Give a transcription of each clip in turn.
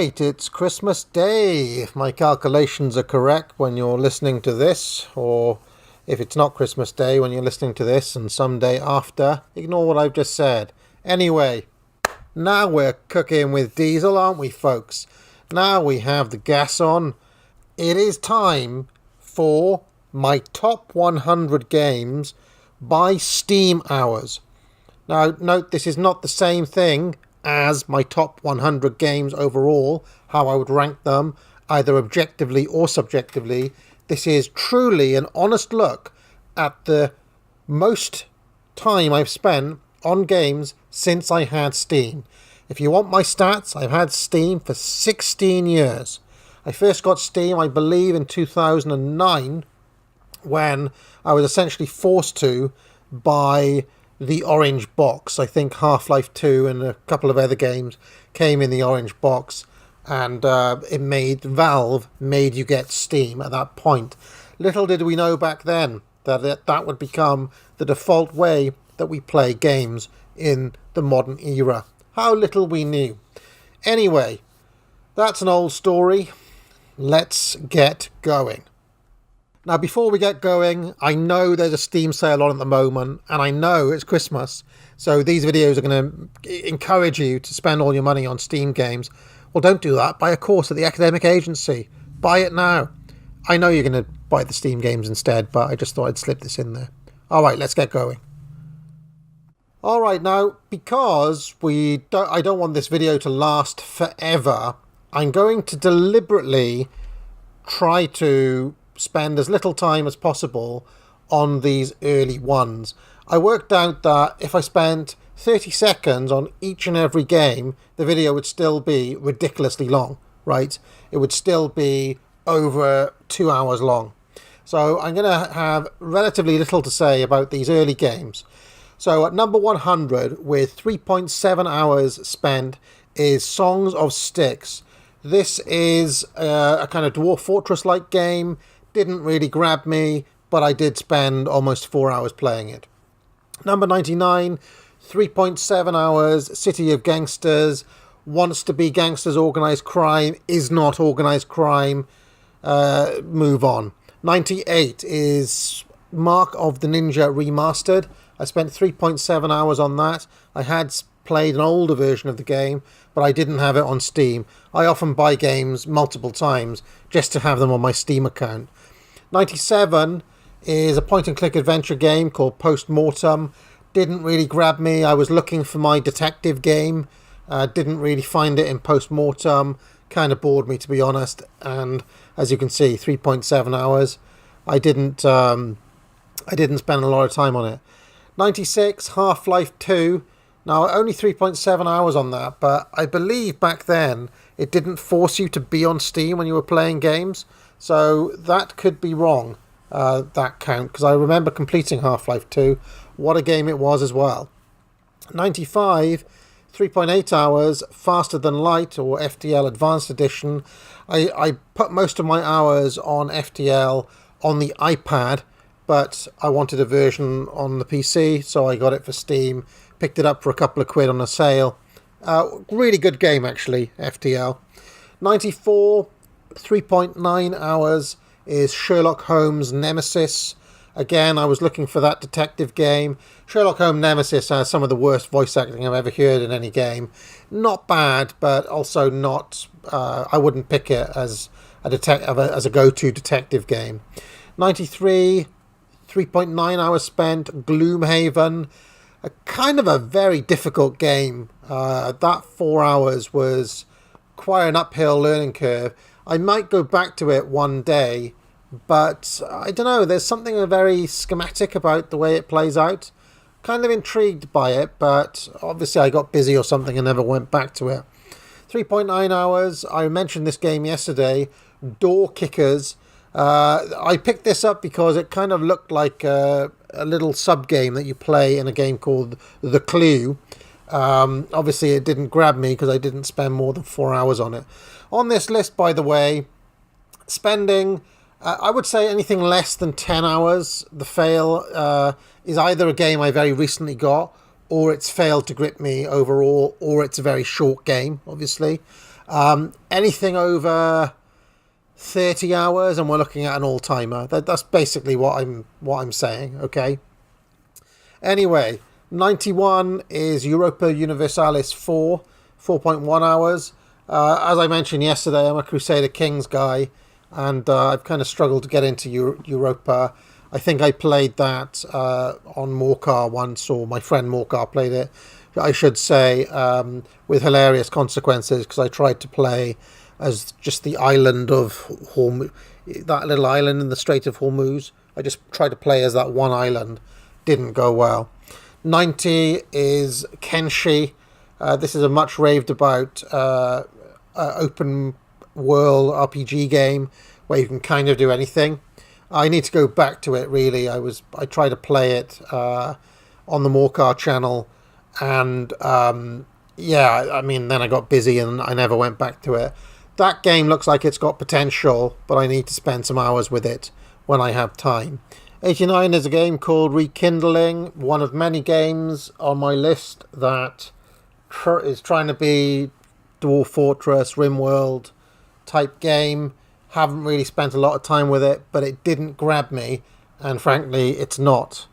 right, it's Christmas Day, if my calculations are correct when you're listening to this, or if it's not Christmas Day when you're listening to this and some day after, ignore what I've just said. Anyway, now we're cooking with diesel, aren't we, folks? Now we have the gas on. It is time for my top 100 games by Steam hours. Now, note this is not the same thing as my top 100 games overall, how I would rank them, either objectively or subjectively. This is truly an honest look at the most time I've spent on games since I had Steam. If you want my stats, I've had Steam for 16 years. I first got Steam, I believe, in 2009, when I was essentially forced to buy the orange box. I think Half-Life 2 and a couple of other games came in the orange box, and Valve made you get Steam at that point. Little did we know back then that would become the default way that we play games in the modern era. How little we knew. Anyway, that's an old story. Let's get going. Now, before we get going, I know there's a Steam sale on at the moment, and I know it's Christmas, so these videos are going to encourage you to spend all your money on Steam games. Well, don't do that. Buy a course at the academic agency. Buy it now. I know you're going to buy the Steam games instead, but I just thought I'd slip this in there. All right, let's get going. All right, now, because I don't want this video to last forever, I'm going to deliberately try to spend as little time as possible on these early ones. I worked out that if I spent 30 seconds on each and every game, the video would still be ridiculously long, right? It would still be over 2 hours long. So I'm going to have relatively little to say about these early games. So at number 100, with 3.7 hours spent, is Songs of Styx. This is a kind of Dwarf Fortress-like game. Didn't really grab me, but I did spend almost 4 hours playing it. Number 99, 3.7 hours, City of Gangsters. Wants to be gangsters, organised crime, is not organised crime. Move on. 98 is Mark of the Ninja Remastered. I spent 3.7 hours on that. I had played an older version of the game, but I didn't have it on Steam. I often buy games multiple times just to have them on my Steam account. 97 is a point-and-click adventure game called Postmortem. Didn't really grab me. I was looking for my detective game. Didn't really find it in Postmortem. Kind of bored me, to be honest. And as you can see, 3.7 hours. I didn't spend a lot of time on it. 96, Half-Life 2. Now, only 3.7 hours on that, but I believe back then it didn't force you to be on Steam when you were playing games. So that could be wrong, that count, because I remember completing Half-Life 2. What a game it was as well. 95, 3.8 hours, Faster Than Light, or FTL Advanced Edition. I put most of my hours on FTL on the iPad, but I wanted a version on the PC, so I got it for Steam. Picked it up for a couple of quid on a sale. Really good game, actually, FTL. 94, 3.9 hours is Sherlock Holmes Nemesis. Again, I was looking for that detective game. Sherlock Holmes Nemesis has some of the worst voice acting I've ever heard in any game. Not bad, but also not... I wouldn't pick it as a go-to detective game. 93, 3.9 hours spent, Gloomhaven. A kind of a very difficult game. That 4 hours was quite an uphill learning curve. I might go back to it one day, but I don't know, there's something very schematic about the way it plays out. Kind of intrigued by it, but obviously I got busy or something and never went back to it. 3.9 hours, I mentioned this game yesterday, Door Kickers. I picked this up because it kind of looked like a little sub-game that you play in a game called The Clue. Obviously it didn't grab me because I didn't spend more than 4 hours on it. On this list, by the way, spending, I would say anything less than 10 hours, the fail is either a game I very recently got, or it's failed to grip me overall, or it's a very short game, obviously. Anything over 30 hours, and we're looking at an all-timer. That's basically what I'm saying. Okay. Anyway, 91 is Europa Universalis 4.1 hours. As I mentioned yesterday, I'm a Crusader Kings guy, and I've kind of struggled to get into Europa. I think I played that on Morcar once, or my friend Morcar played it, I should say, with hilarious consequences, because I tried to play as just the island of Hormuz, that little island in the Strait of Hormuz. I just tried to play as that one island. Didn't go well. 90 is Kenshi. This is a much raved about open world RPG game where you can kind of do anything. I need to go back to it, really. I tried to play it on the Morcar channel, and then I got busy and I never went back to it. That game looks like it's got potential, but I need to spend some hours with it when I have time. 89 is a game called Rekindling, one of many games on my list that is trying to be Dwarf Fortress, RimWorld type game. Haven't really spent a lot of time with it, but it didn't grab me, and frankly, it's not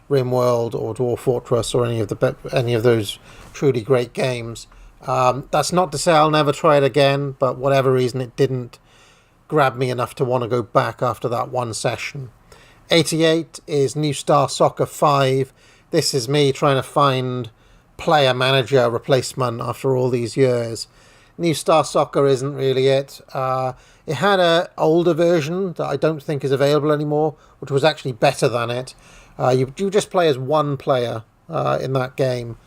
RimWorld or Dwarf Fortress or any of those truly great games. That's not to say I'll never try it again, but whatever reason, it didn't grab me enough to want to go back after that one session. 88 is New Star Soccer 5. This is me trying to find player manager replacement after all these years. New Star Soccer isn't really it. It had an older version that I don't think is available anymore, which was actually better than it. You just play as one player in that game,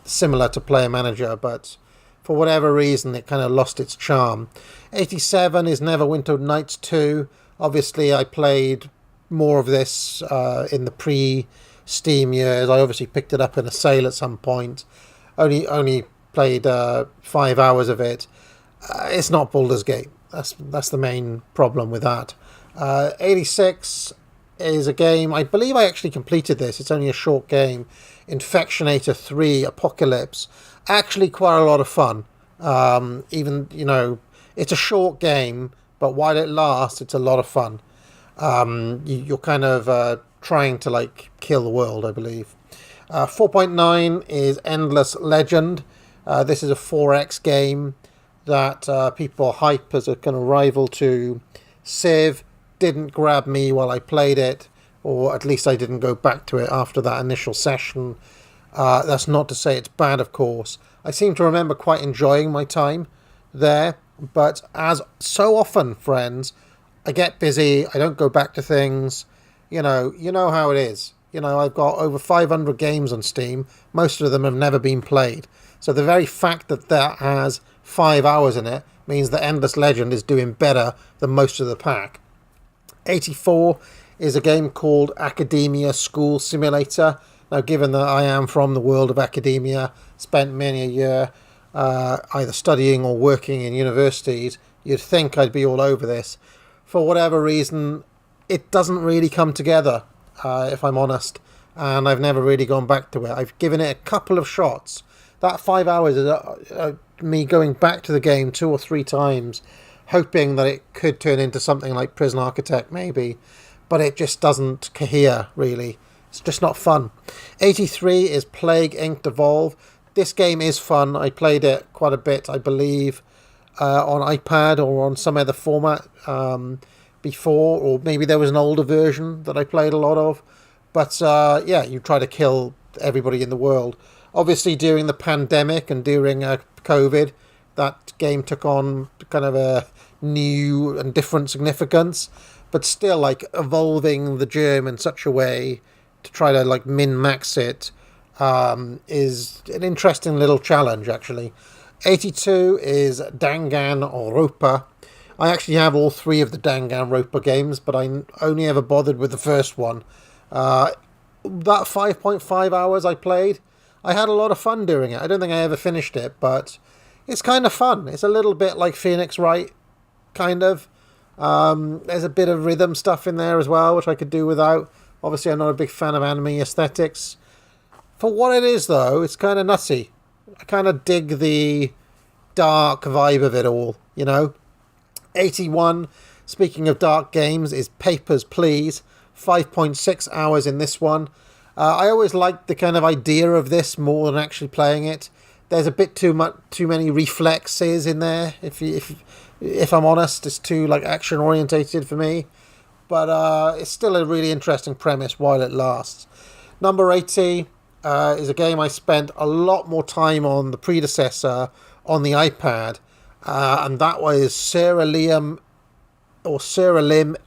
similar to Player Manager, but for whatever reason it kind of lost its charm. 87 is Neverwinter Nights 2. Obviously I played more of this in the pre-Steam years. I obviously picked it up in a sale at some point. Only played 5 hours of it. It's not Baldur's Gate. That's the main problem with that. 86 is a game, I believe I actually completed this. It's only a short game. Infectionator 3 Apocalypse. Actually quite a lot of fun. It's a short game, but while it lasts, it's a lot of fun. You're kind of trying to kill the world, I believe. 4.9 is Endless Legend. This is a 4X game that people hype as a kind of rival to Civ. Didn't grab me while I played it, or at least I didn't go back to it after that initial session. That's not to say it's bad, of course. I seem to remember quite enjoying my time there, but as so often, friends, I get busy, I don't go back to things. You know how it is. I've got over 500 games on Steam. Most of them have never been played. So the very fact that has 5 hours in it means that Endless Legend is doing better than most of the pack. 84 is a game called Academia School Simulator. Now, given that I am from the world of academia, spent many a year either studying or working in universities, you'd think I'd be all over this. For whatever reason, it doesn't really come together, if I'm honest, and I've never really gone back to it. I've given it a couple of shots. That 5 hours is me going back to the game 2 or 3 times, hoping that it could turn into something like Prison Architect, maybe, but it just doesn't cohere, really. It's just not fun. 83 is Plague Inc. Devolve. This game is fun. I played it quite a bit, I believe, on iPad or on some other format before, or maybe there was an older version that I played a lot of. But you try to kill everybody in the world. Obviously, during the pandemic and during COVID, that game took on kind of a new and different significance, but still evolving the germ in such a way to try to min-max it is an interesting little challenge, actually. 82 is Danganronpa. I actually have all 3 of the Danganronpa games, but I only ever bothered with the first one. That 5.5 hours I played, I had a lot of fun doing it. I don't think I ever finished it, but it's kind of fun. It's a little bit like Phoenix Wright, kind of. There's a bit of rhythm stuff in there as well, which I could do without. Obviously, I'm not a big fan of anime aesthetics. For what it is, though, it's kind of nutty. I kind of dig the dark vibe of it all, you know. 81, speaking of dark games, is Papers, Please. 5.6 hours in this one. I always liked the kind of idea of this more than actually playing it. There's a bit too many reflexes in there. If I'm honest, it's too like action orientated for me. But it's still a really interesting premise while it lasts. Number 80 is a game I spent a lot more time on the predecessor on the iPad, and that was Ceruleum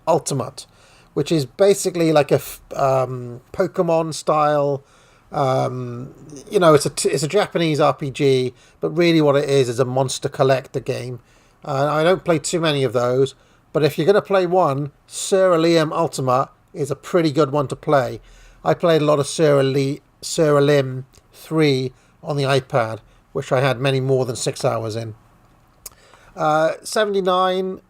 Ultimate, which is basically like a Pokemon style. It's a Japanese RPG, but really what it is a monster collector game. I don't play too many of those, but if you're going to play one, Ceruleum Ultimate is a pretty good one to play. I played a lot of Ceruleum 3 on the iPad, which I had many more than 6 hours in. 79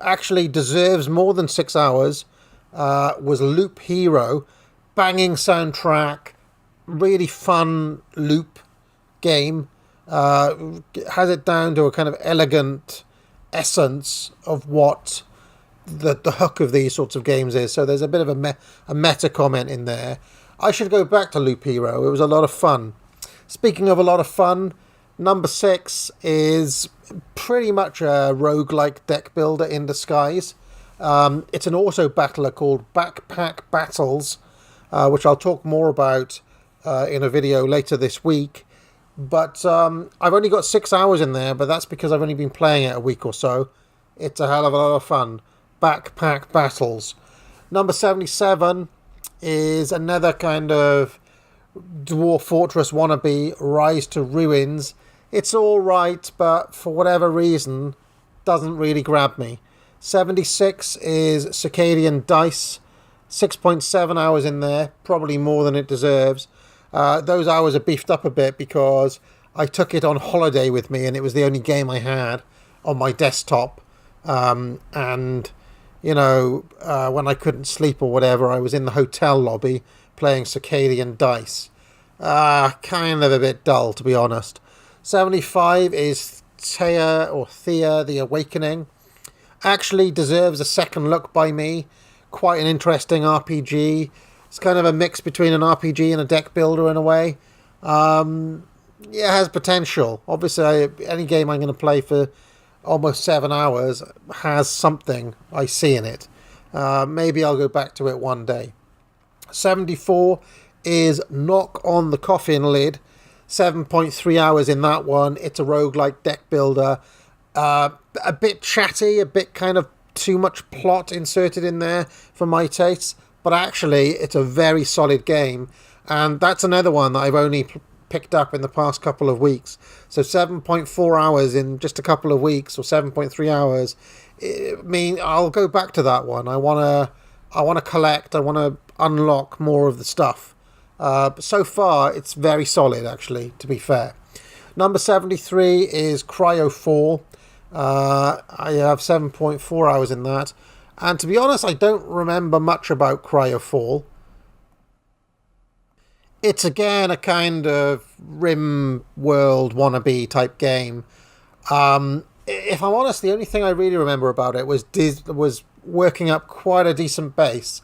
actually deserves more than 6 hours. Was Loop Hero. Banging soundtrack, really fun loop game. Has it down to a kind of elegant essence of what the hook of these sorts of games is. So there's a bit of a meta comment in there. I should go back to Loop Hero. It was a lot of fun. Speaking of a lot of fun, number 6 is pretty much a roguelike deck builder in disguise. It's an auto battler called Backpack Battles, which I'll talk more about in a video later this week. But I've only got 6 hours in there, but that's because I've only been playing it a week or so. It's a hell of a lot of fun. Backpack Battles. Number 77 is another kind of Dwarf Fortress wannabe, Rise to Ruins. It's all right, but for whatever reason, doesn't really grab me. 76 is Circadian Dice. 6.7 hours in there, probably more than it deserves. Those hours are beefed up a bit because I took it on holiday with me and it was the only game I had on my desktop. And, you know, when I couldn't sleep or whatever, I was in the hotel lobby playing Circadian Dice. Kind of a bit dull, to be honest. 75 is Thea the Awakening. Actually deserves a second look by me. Quite an interesting RPG. It's kind of a mix between an RPG and a deck builder in a way. It has potential. Obviously, any game I'm going to play for almost 7 hours has something I see in it. Maybe I'll go back to it one day. 74 is Knock on the Coffin Lid. 7.3 hours in that one. It's a roguelike deck builder. A bit chatty, a bit kind of too much plot inserted in there for my tastes, but actually it's a very solid game, and that's another one that I've only picked up in the past couple of weeks. So 7.4 hours in just a couple of weeks, or 7.3 hours. I'll go back to that one. I want to collect, I want to unlock more of the stuff. But so far it's very solid, actually, to be fair. Number 73 is Cryo 4. I have 7.4 hours in that. And to be honest, I don't remember much about Cryo 4. It's again a kind of Rim World wannabe type game. If I'm honest, the only thing I really remember about it was working up quite a decent base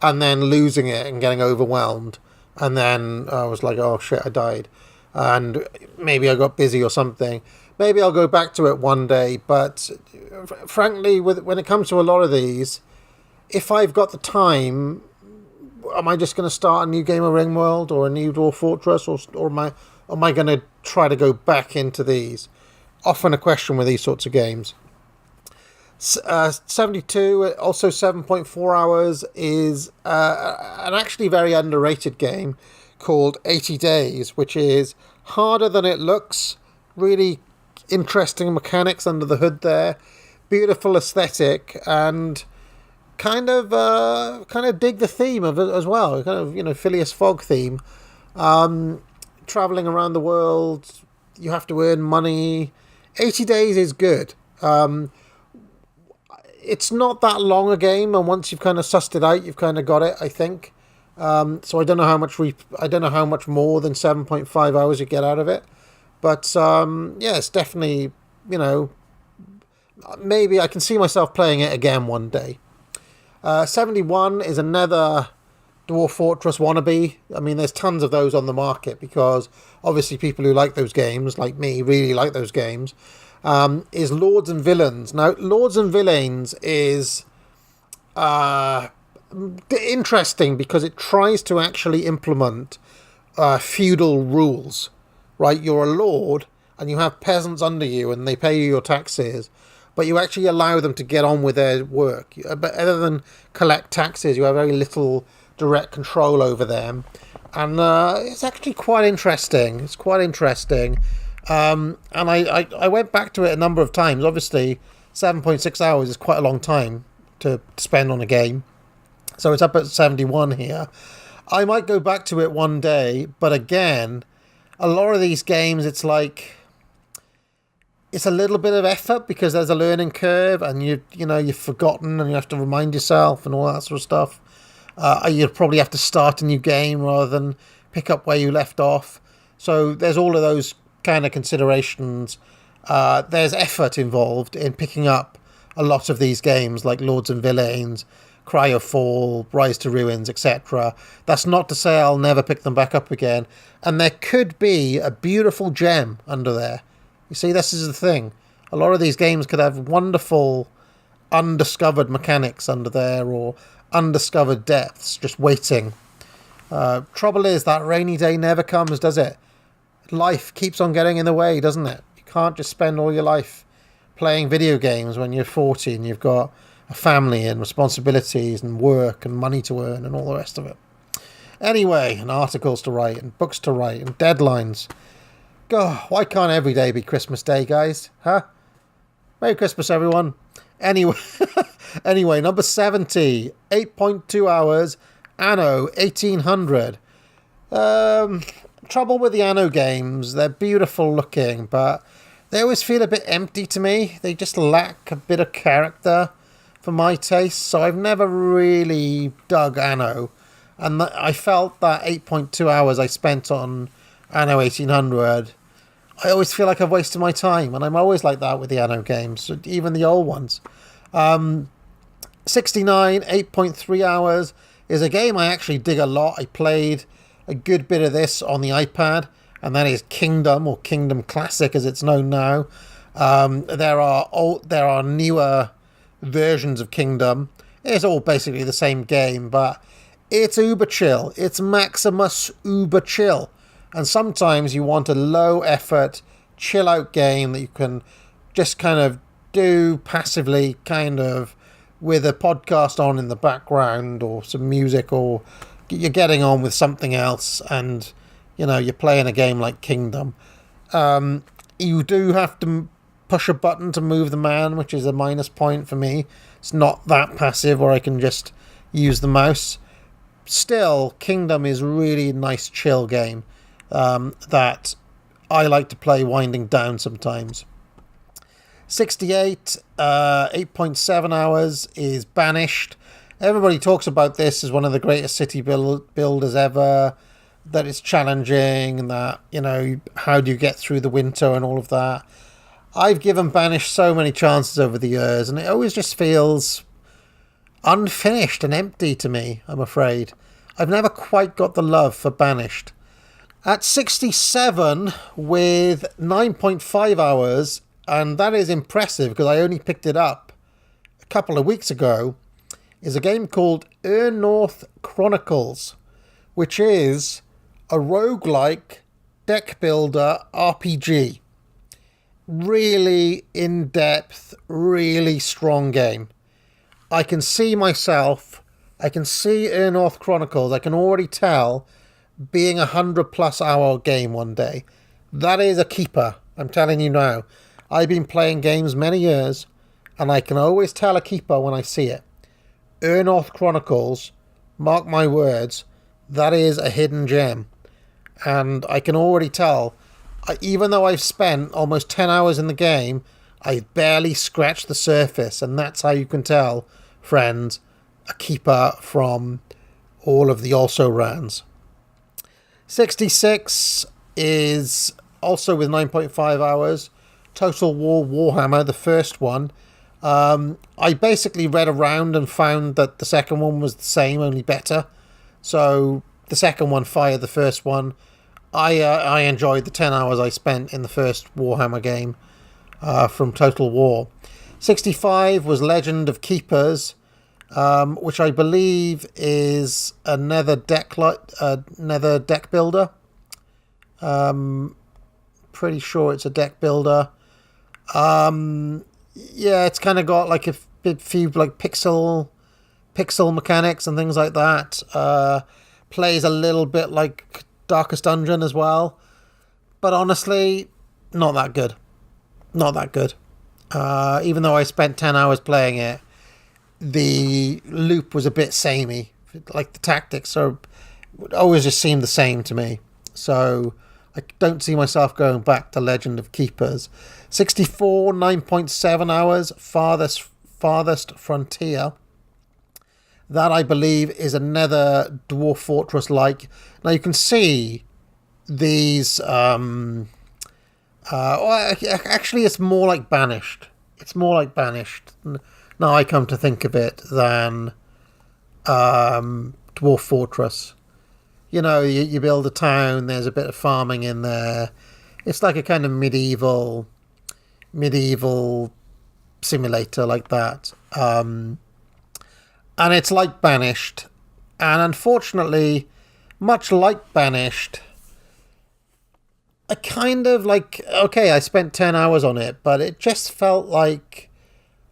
and then losing it and getting overwhelmed. And then I was like, oh shit, I died. And maybe I got busy or something. Maybe I'll go back to it one day, but frankly, when it comes to a lot of these, if I've got the time, am I just going to start a new game of Ringworld or a new Dwarf Fortress, or am I going to try to go back into these? Often a question with these sorts of games. 72, also 7.4 hours, is an actually very underrated game called 80 Days, which is harder than it looks. Really interesting mechanics under the hood there, beautiful aesthetic, and kind of dig the theme of it as well. Kind of, Phileas Fogg theme. Traveling around the world, you have to earn money. 80 Days is good. It's not that long a game, and once you've kind of sussed it out, you've kind of got it, I think. So I don't know how much more than 7.5 hours you get out of it. But yeah, it's definitely, you know, maybe I can see myself playing it again one day. 71 is another Dwarf Fortress wannabe. I mean, there's tons of those on the market because obviously people who like those games, like me, really like those games. Is Lords and Villains. Now, Lords and Villains is interesting because it tries to actually implement feudal rules, right? You're a lord and you have peasants under you and they pay you your taxes, but you actually allow them to get on with their work. But other than collect taxes, you have very little direct control over them. And it's actually quite interesting. It's quite interesting. And I went back to it a number of times. Obviously, 7.6 hours is quite a long time to spend on a game. So it's up at 71 here. I might go back to it one day, but again, a lot of these games, it's like it's a little bit of effort because there's a learning curve, and you've forgotten, and you have to remind yourself and all that sort of stuff. You'd probably have to start a new game rather than pick up where you left off. So there's all of those kind of considerations. There's effort involved in picking up a lot of these games like Lords and Villains, Cryofall, Rise to Ruins, etc. That's not to say I'll never pick them back up again. And there could be a beautiful gem under there. You see, this is the thing. A lot of these games could have wonderful undiscovered mechanics under there, or undiscovered depths just waiting. Trouble is, that rainy day never comes, does it? Life keeps on getting in the way, doesn't it? You can't just spend all your life playing video games when you're 40 and you've got a family and responsibilities and work and money to earn and all the rest of it. Anyway, and articles to write and books to write and deadlines. God, why can't every day be Christmas Day, guys? Huh? Merry Christmas, everyone. Anyway, number 70, 8.2 hours, Anno 1800. Trouble with the Anno games, they're beautiful looking, but they always feel a bit empty to me. They just lack a bit of character for my taste, so I've never really dug Anno. And I felt that 8.2 hours I spent on Anno 1800, I always feel like I've wasted my time, and I'm always like that with the Anno games, even the old ones. 69, 8.3 hours is a game I actually dig a lot. I played a good bit of this on the iPad, and that is Kingdom, or Kingdom Classic as it's known now. There are newer versions of Kingdom. It's all basically the same game, but it's uber chill. It's Maximus uber chill. And sometimes you want a low effort, chill out game that you can just kind of do passively, kind of with a podcast on in the background or some music, or you're getting on with something else and you're playing a game like Kingdom. You do have to push a button to move the man, which is a minus point for me. It's not that passive where I can just use the mouse. Still, Kingdom is really nice chill game that I like to play winding down sometimes. 68, 8.7 hours is Banished. Everybody talks about this as one of the greatest city builders ever, that it's challenging, and that, how do you get through the winter and all of that. I've given Banished so many chances over the years, and it always just feels unfinished and empty to me, I'm afraid. I've never quite got the love for Banished. At 67, with 9.5 hours, and that is impressive because I only picked it up a couple of weeks ago, is a game called Earnorth Chronicles, which is a roguelike deck builder RPG. Really in-depth, really strong game. I can see Earnorth Chronicles, I can already tell being 100+ hour game one day. That is a keeper, I'm telling you now. I've been playing games many years, and I can always tell a keeper when I see it. Earnorth Chronicles, mark my words, that is a hidden gem. And I can already tell, even though I've spent almost 10 hours in the game, I've barely scratched the surface, and that's how you can tell, friends, a keeper from all of the also rans. 66 is also with 9.5 hours, Total War Warhammer, the first one. I basically read around and found that the second one was the same, only better. So the second one fired the first one. I enjoyed the 10 hours I spent in the first Warhammer game from Total War. 65 was Legend of Keepers, which I believe is another deck builder. Pretty sure it's a deck builder. Yeah, it's kind of got like a few like pixel mechanics and things like that. Plays a little bit like Darkest Dungeon as well, but honestly, not that good. Not that good. Even though I spent 10 hours playing it, the loop was a bit samey. Like the tactics always just seem the same to me. So I don't see myself going back to Legend of Keepers. 64, 9.7 hours, Farthest Frontier. That, I believe, is another Dwarf Fortress-like. Now, you can see these... actually, it's more like Banished. It's more like Banished, now I come to think of it, than Dwarf Fortress. You know, you build a town, there's a bit of farming in there. It's like a kind of medieval simulator like that. And it's like Banished. And unfortunately, much like Banished, I kind of like... Okay, I spent 10 hours on it, but it just felt like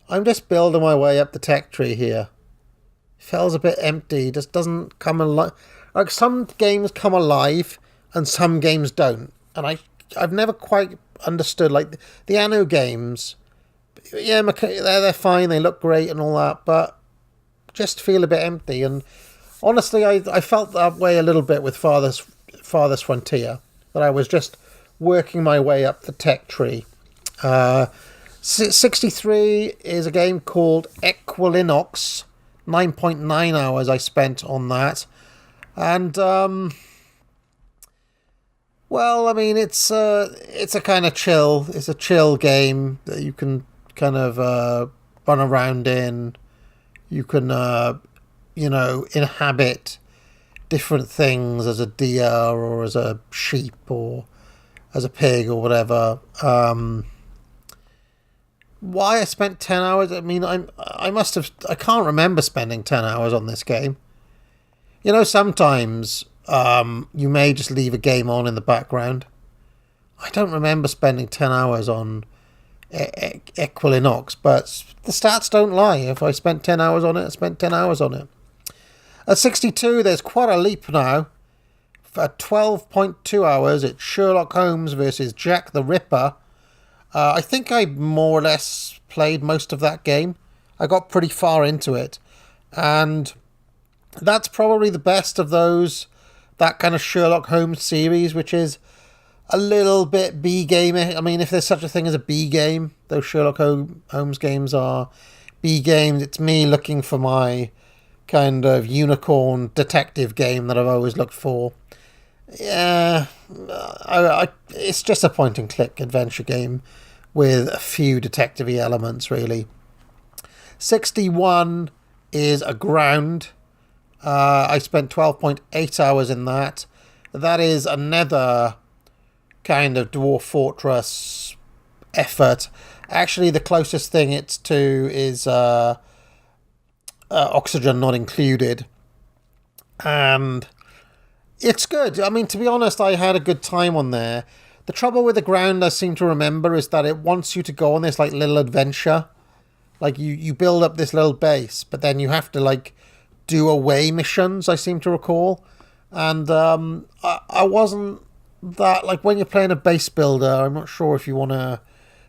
I'm just building my way up the tech tree here. It feels a bit empty. It just doesn't come alive. Like, some games come alive and some games don't. And I've never quite understood, like, the Anno games. Yeah, they're fine, they look great and all that, but just feel a bit empty. And honestly, I felt that way a little bit with Farthest Frontier, that I was just working my way up the tech tree. 63 is a game called Equilinox. 9.9 hours I spent on that. And, well, I mean, it's a kind of chill. It's a chill game that you can kind of run around in. You can, inhabit different things as a deer or as a sheep or as a pig or whatever. Why I spent 10 hours? I mean, I can't remember spending 10 hours on this game. You know, sometimes you may just leave a game on in the background. I don't remember spending 10 hours on Equilinox, but the stats don't lie. If I spent 10 hours on it, I spent 10 hours on it. At 62, there's quite a leap now. For 12.2 hours, it's Sherlock Holmes versus Jack the Ripper. I think I more or less played most of that game. I got pretty far into it. And that's probably the best of that kind of Sherlock Holmes series, which is a little bit B-game. I mean, if there's such a thing as a B-game, those Sherlock Holmes games are B-games. It's me looking for my kind of unicorn detective game that I've always looked for. Yeah, it's just a point-and-click adventure game with a few detective-y elements, really. 61 is Aground. I spent 12.8 hours in that. That is another kind of Dwarf Fortress effort. Actually, the closest thing it's to is Oxygen Not Included. And it's good. I mean, to be honest, I had a good time on there. The trouble with Aground, I seem to remember, is that it wants you to go on this like little adventure. Like you build up this little base, but then you have to like do away missions, I seem to recall. And I wasn't that, like, when you're playing a base builder, I'm not sure if you want to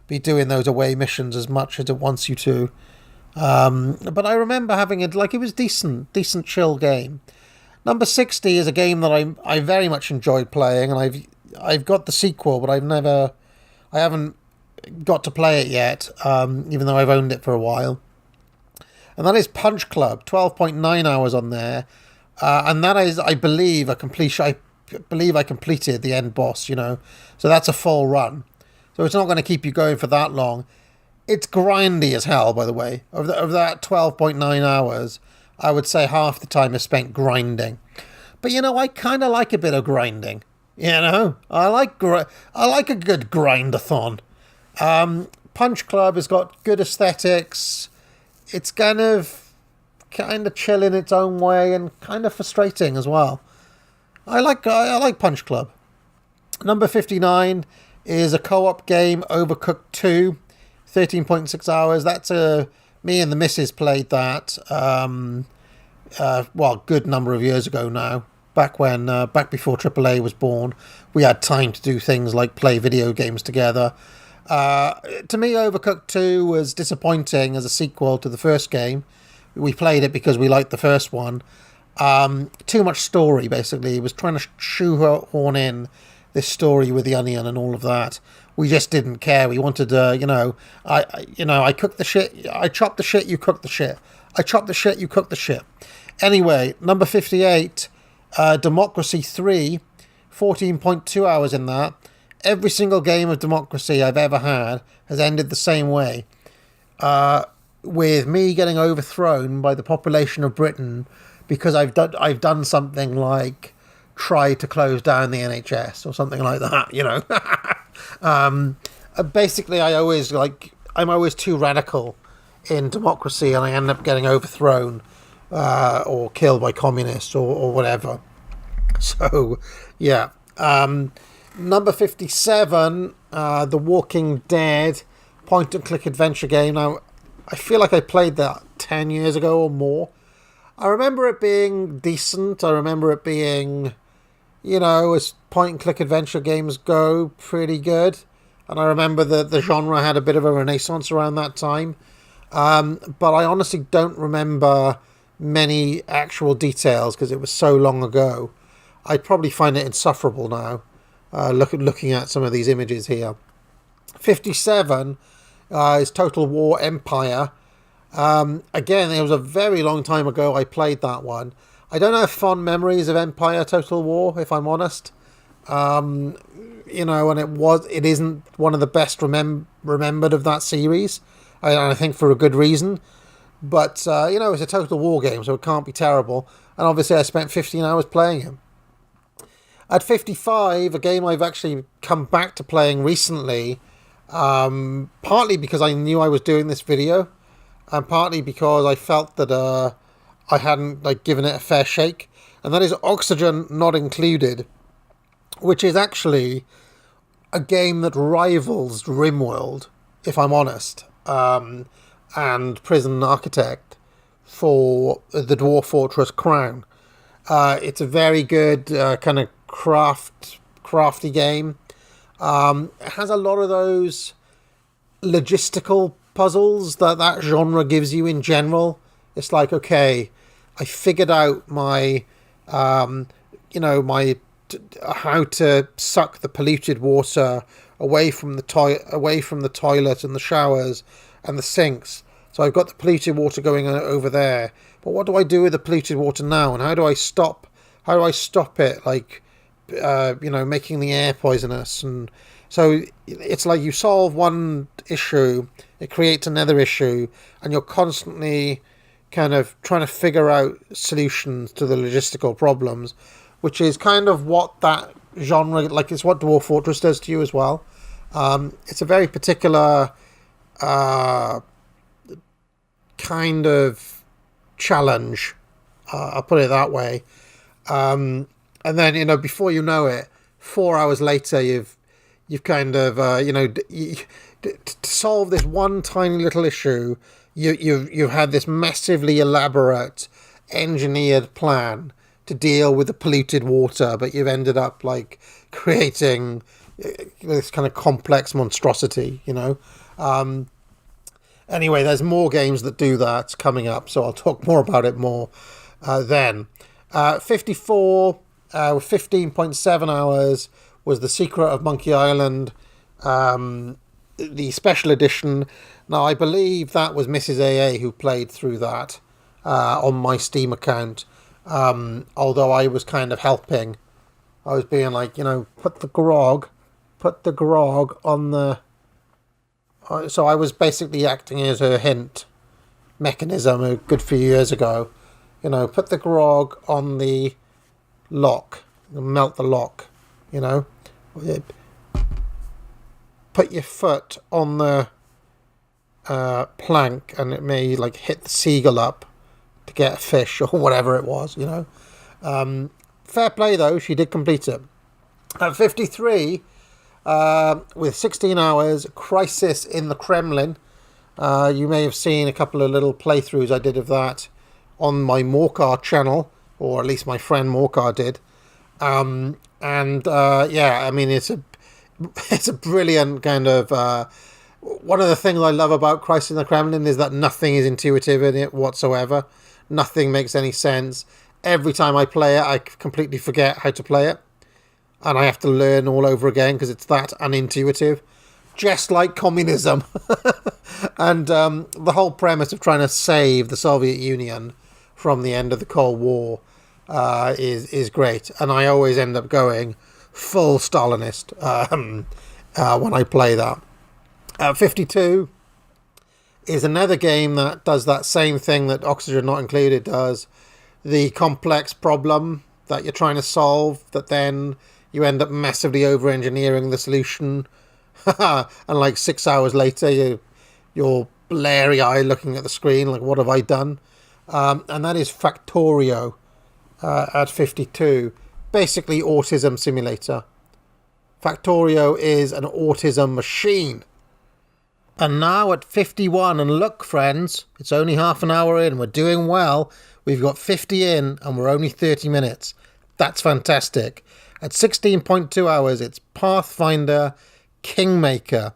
be doing those away missions as much as it wants you to. But I remember having it, like, it was decent chill game. Number 60 is a game that I very much enjoyed playing, and I've got the sequel, but I haven't got to play it yet, even though I've owned it for a while. And that is Punch Club, 12.9 hours on there. And that is, I believe, a completion. believe I completed the end boss, so that's a full run. So it's not going to keep you going for that long. It's grindy as hell, by the way. Of that 12.9 hours, I would say half the time is spent grinding. But I kind of like a bit of grinding. I like a good grindathon. Punch Club has got good aesthetics. It's kind of chill in its own way and kind of frustrating as well. I like Punch Club. Number 59 is a co-op game, Overcooked 2, 13.6 hours. That's me and the missus played that. Good number of years ago now. Back before AAA was born, we had time to do things like play video games together. To me, Overcooked 2 was disappointing as a sequel to the first game. We played it because we liked the first one. Too much story, basically. It was trying to shoehorn in this story with the Onion and all of that. We just didn't care. We wanted to, I cook the shit, I chop the shit, you cook the shit. I chop the shit, you cook the shit. Anyway, number 58, Democracy 3, 14.2 hours in that. Every single game of Democracy I've ever had has ended the same way. With me getting overthrown by the population of Britain because I've done something like try to close down the NHS or something like that, Basically, I'm always too radical in Democracy, and I end up getting overthrown or killed by communists or whatever. So, yeah. Number 57, The Walking Dead point-and-click adventure game. Now, I feel like I played that 10 years ago or more. I remember it being decent. I remember it being, as point-and-click adventure games go, pretty good. And I remember that the genre had a bit of a renaissance around that time. But I honestly don't remember many actual details because it was so long ago. I'd probably find it insufferable now, looking at some of these images here. 57 is Total War Empire. Again, it was a very long time ago I played that one. I don't have fond memories of Empire Total War, if I'm honest. And it isn't one of the best remembered of that series. I think for a good reason. But, it's a Total War game, so it can't be terrible. And obviously I spent 15 hours playing it. At 55, a game I've actually come back to playing recently, partly because I knew I was doing this video, and partly because I felt that I hadn't given it a fair shake, and that is Oxygen Not Included, which is actually a game that rivals RimWorld, if I'm honest, and Prison Architect for the Dwarf Fortress crown. It's a very good kind of crafty game. It has a lot of those logistical puzzles that genre gives you in general. It's like, okay, I figured out my how to suck the polluted water away from the toilet and the showers and the sinks. So I've got the polluted water going over there. But what do I do with the polluted water now? And how do I stop it? Making the air poisonous. And so it's like you solve one issue, it creates another issue, and you're constantly kind of trying to figure out solutions to the logistical problems, which is kind of what that genre, it's what Dwarf Fortress does to you as well. It's a very particular kind of challenge, I'll put it that way. And then, before you know it, 4 hours later, you've kind of, to solve this one tiny little issue, you've had this massively elaborate, engineered plan to deal with the polluted water, but you've ended up creating this kind of complex monstrosity, Anyway, there's more games that do that coming up, so I'll talk more about it then. 54, 15.7 hours was The Secret of Monkey Island, the special edition. Now, I believe that was Mrs. AA who played through that on my Steam account, although I was kind of helping I was being like, put the grog on the... So I was basically acting as a hint mechanism a good few years ago. Put the grog on the lock, melt the lock, Put your foot on the plank and it may like hit the seagull up to get a fish or whatever it was, Fair play though, she did complete it. At 53, with 16 hours, Crisis in the Kremlin. You may have seen a couple of little playthroughs I did of that on my Morcar channel, or at least my friend Morcar did. It's a brilliant kind of... one of the things I love about Crisis in the Kremlin is that nothing is intuitive in it whatsoever. Nothing makes any sense. Every time I play it, I completely forget how to play it. And I have to learn all over again because it's that unintuitive. Just like communism. And the whole premise of trying to save the Soviet Union from the end of the Cold War is great. And I always end up going full Stalinist when I play that. 52 is another game that does that same thing that Oxygen Not Included does. The complex problem that you're trying to solve, that then you end up massively over-engineering the solution. And like 6 hours later, you're blurry-eyed looking at the screen, like, what have I done? And that is Factorio at 52. Basically, autism simulator. Factorio is an autism machine. And now at 51, and look, friends, it's only half an hour in, we're doing well. We've got 50 in, and we're only 30 minutes. That's fantastic. At 16.2 hours, it's Pathfinder Kingmaker.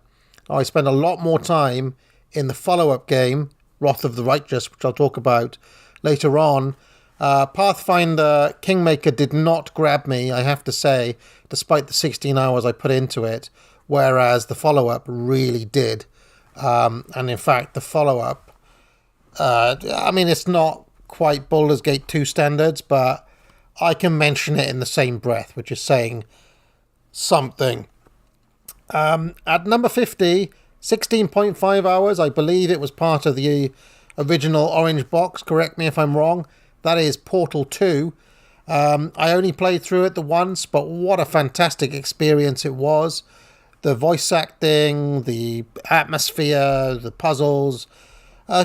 I spent a lot more time in the follow-up game, Wrath of the Righteous, which I'll talk about later on. Pathfinder Kingmaker did not grab me, I have to say, despite the 16 hours I put into it, whereas the follow-up really did. And in fact, the follow-up, it's not quite Baldur's Gate 2 standards, but I can mention it in the same breath, which is saying something. At number 50, 16.5 hours, I believe it was part of the original orange box, correct me if I'm wrong. That is Portal 2. I only played through it the once, but what a fantastic experience it was. The voice acting, the atmosphere, the puzzles.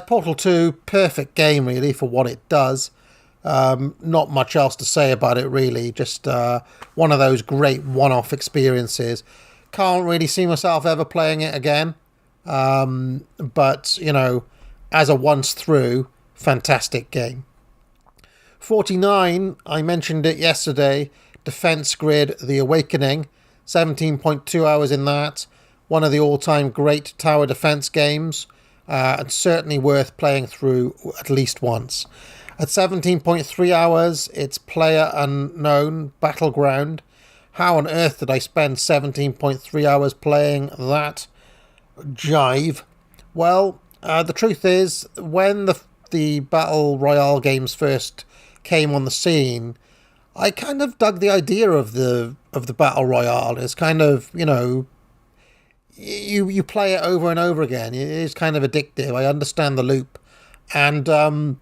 Portal 2, perfect game really for what it does. Not much else to say about it really, just one of those great one-off experiences. Can't really see myself ever playing it again. But, as a once through, fantastic game. 49, I mentioned it yesterday, Defense Grid The Awakening, 17.2 hours in that. One of the all-time great tower defense games, and certainly worth playing through at least once. At 17.3 hours, it's Player Unknown Battleground. How on earth did I spend 17.3 hours playing that jive? Well, the truth is, when the Battle Royale games first came on the scene, I kind of dug the idea of the Battle Royale. It's kind of, you play it over and over again. It is kind of addictive. I understand the loop. And I'm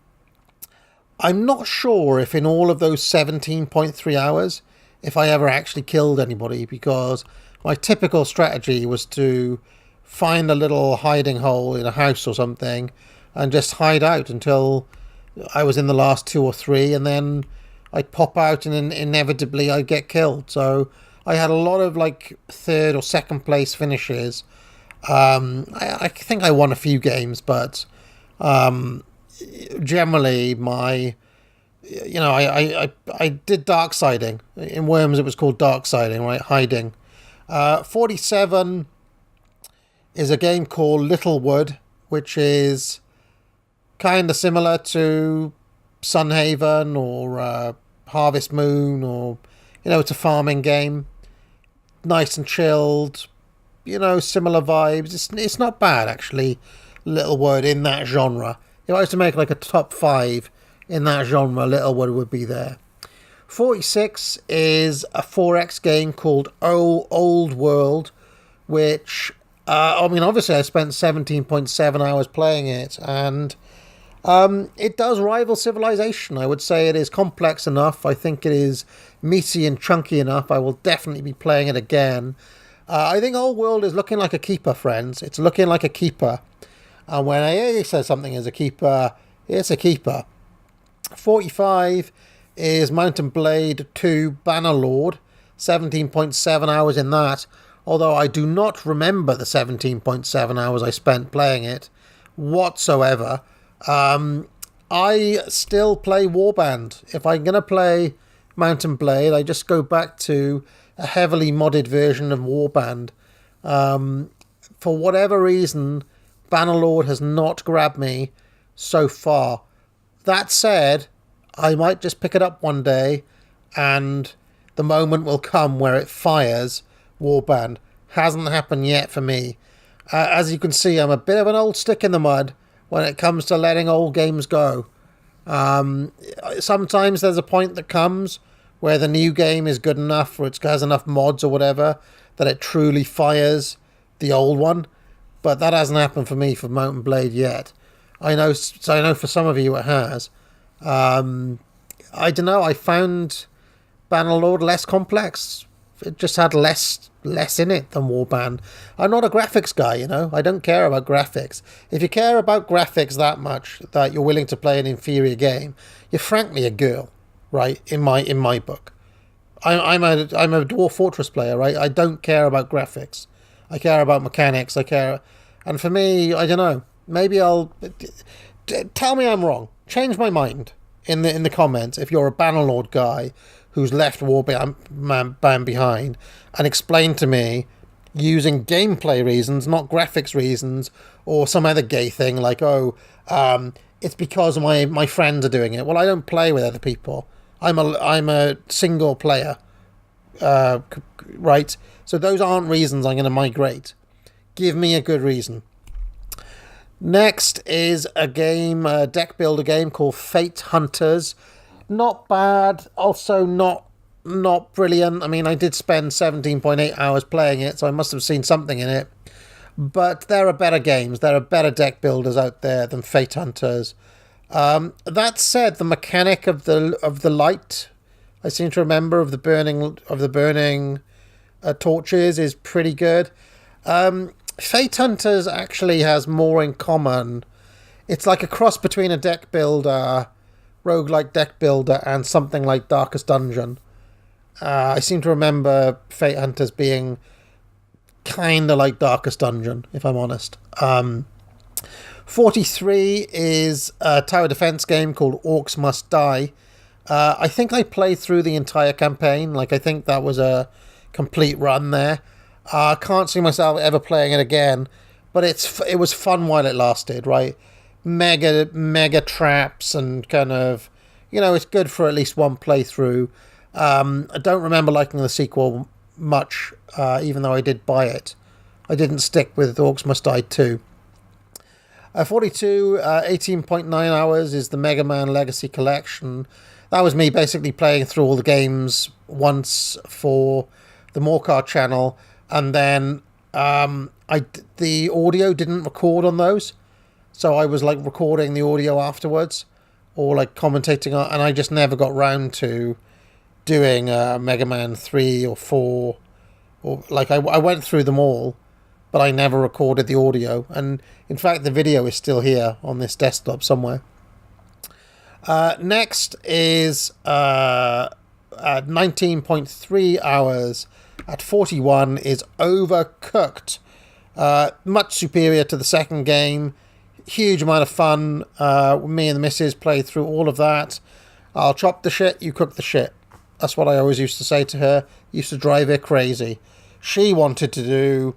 not sure if in all of those 17.3 hours, if I ever actually killed anybody, because my typical strategy was to find a little hiding hole in a house or something and just hide out until I was in the last 2 or 3, and then I'd pop out and then inevitably I'd get killed. So I had a lot of like 3rd or 2nd place finishes. I think I won a few games, but generally my... I did dark siding. In Worms it was called dark siding, right? Hiding. 47 is a game called Littlewood, which is kind of similar to Sunhaven or Harvest Moon, or, it's a farming game. Nice and chilled, similar vibes. It's not bad, actually, Littlewood in that genre. If I was to make like a top 5 in that genre, Littlewood would be there. 46 is a 4X game called Old World, which, obviously I spent 17.7 hours playing it, and it does rival Civilization. I would say it is complex enough. I think it is meaty and chunky enough. I will definitely be playing it again. I think Old World is looking like a keeper, friends. It's looking like a keeper. And when AA says something is a keeper, it's a keeper. 45 is Mount and Blade 2 Bannerlord. 17.7 hours in that. Although I do not remember the 17.7 hours I spent playing it whatsoever. I still play Warband. If I'm going to play Mount and Blade, I just go back to a heavily modded version of Warband. For whatever reason, Bannerlord has not grabbed me so far. That said, I might just pick it up one day and the moment will come where it fires Warband. Hasn't happened yet for me. As you can see, I'm a bit of an old stick in the mud when it comes to letting old games go. Sometimes there's a point that comes where the new game is good enough or it has enough mods or whatever that it truly fires the old one. But that hasn't happened for me for Mount and Blade yet. I know for some of you it has. I don't know, I found Bannerlord less complex. It just had less in it than Warband. I'm not a graphics guy, you know. I don't care about graphics. If you care about graphics that much that you're willing to play an inferior game, you're frankly a girl, right? In my book, I'm a Dwarf Fortress player, right? I don't care about graphics. I care about mechanics. And for me, I don't know. Maybe tell me I'm wrong. Change my mind in the comments if you're a Bannerlord guy who's left Warband behind, and explain to me, using gameplay reasons, not graphics reasons, or some other gay thing like, it's because my friends are doing it. Well, I don't play with other people. I'm a single player, right? So those aren't reasons I'm going to migrate. Give me a good reason. Next is a game, a deck builder game called Fate Hunters. Not bad, also not brilliant. I mean, I did spend 17.8 hours playing it, so I must have seen something in it. But there are better games. There are better deck builders out there than Fate Hunters. That said, the mechanic of the light, I seem to remember, of the burning torches is pretty good. Fate Hunters actually has more in common. It's like a cross between a deck builder, roguelike deck builder, and something like Darkest Dungeon. I seem to remember Fate Hunters being kind of like Darkest Dungeon, if I'm honest. 43 is a tower defense game called Orcs Must Die. I think I played through the entire campaign. I think that was a complete run there. I can't see myself ever playing it again, but it was fun while it lasted, right? Mega traps and kind of, it's good for at least one playthrough. I don't remember liking the sequel much, even though I did buy it. I didn't stick with Orcs Must Die 2. 42, 18.9 hours is the Mega Man Legacy Collection. That was me basically playing through all the games once for the Morcar channel, and then the audio didn't record on those, so I was recording the audio afterwards, or commentating on, and I just never got round to doing Mega Man 3 or 4, or I went through them all, but I never recorded the audio, and in fact the video is still here on this desktop somewhere. Next is 19.3 hours at 41 is Overcooked. Much superior to the second game. Huge amount of fun. Me and the missus played through all of that. I'll chop the shit, you cook the shit. That's what I always used to say to her. Used to drive her crazy. She wanted to do,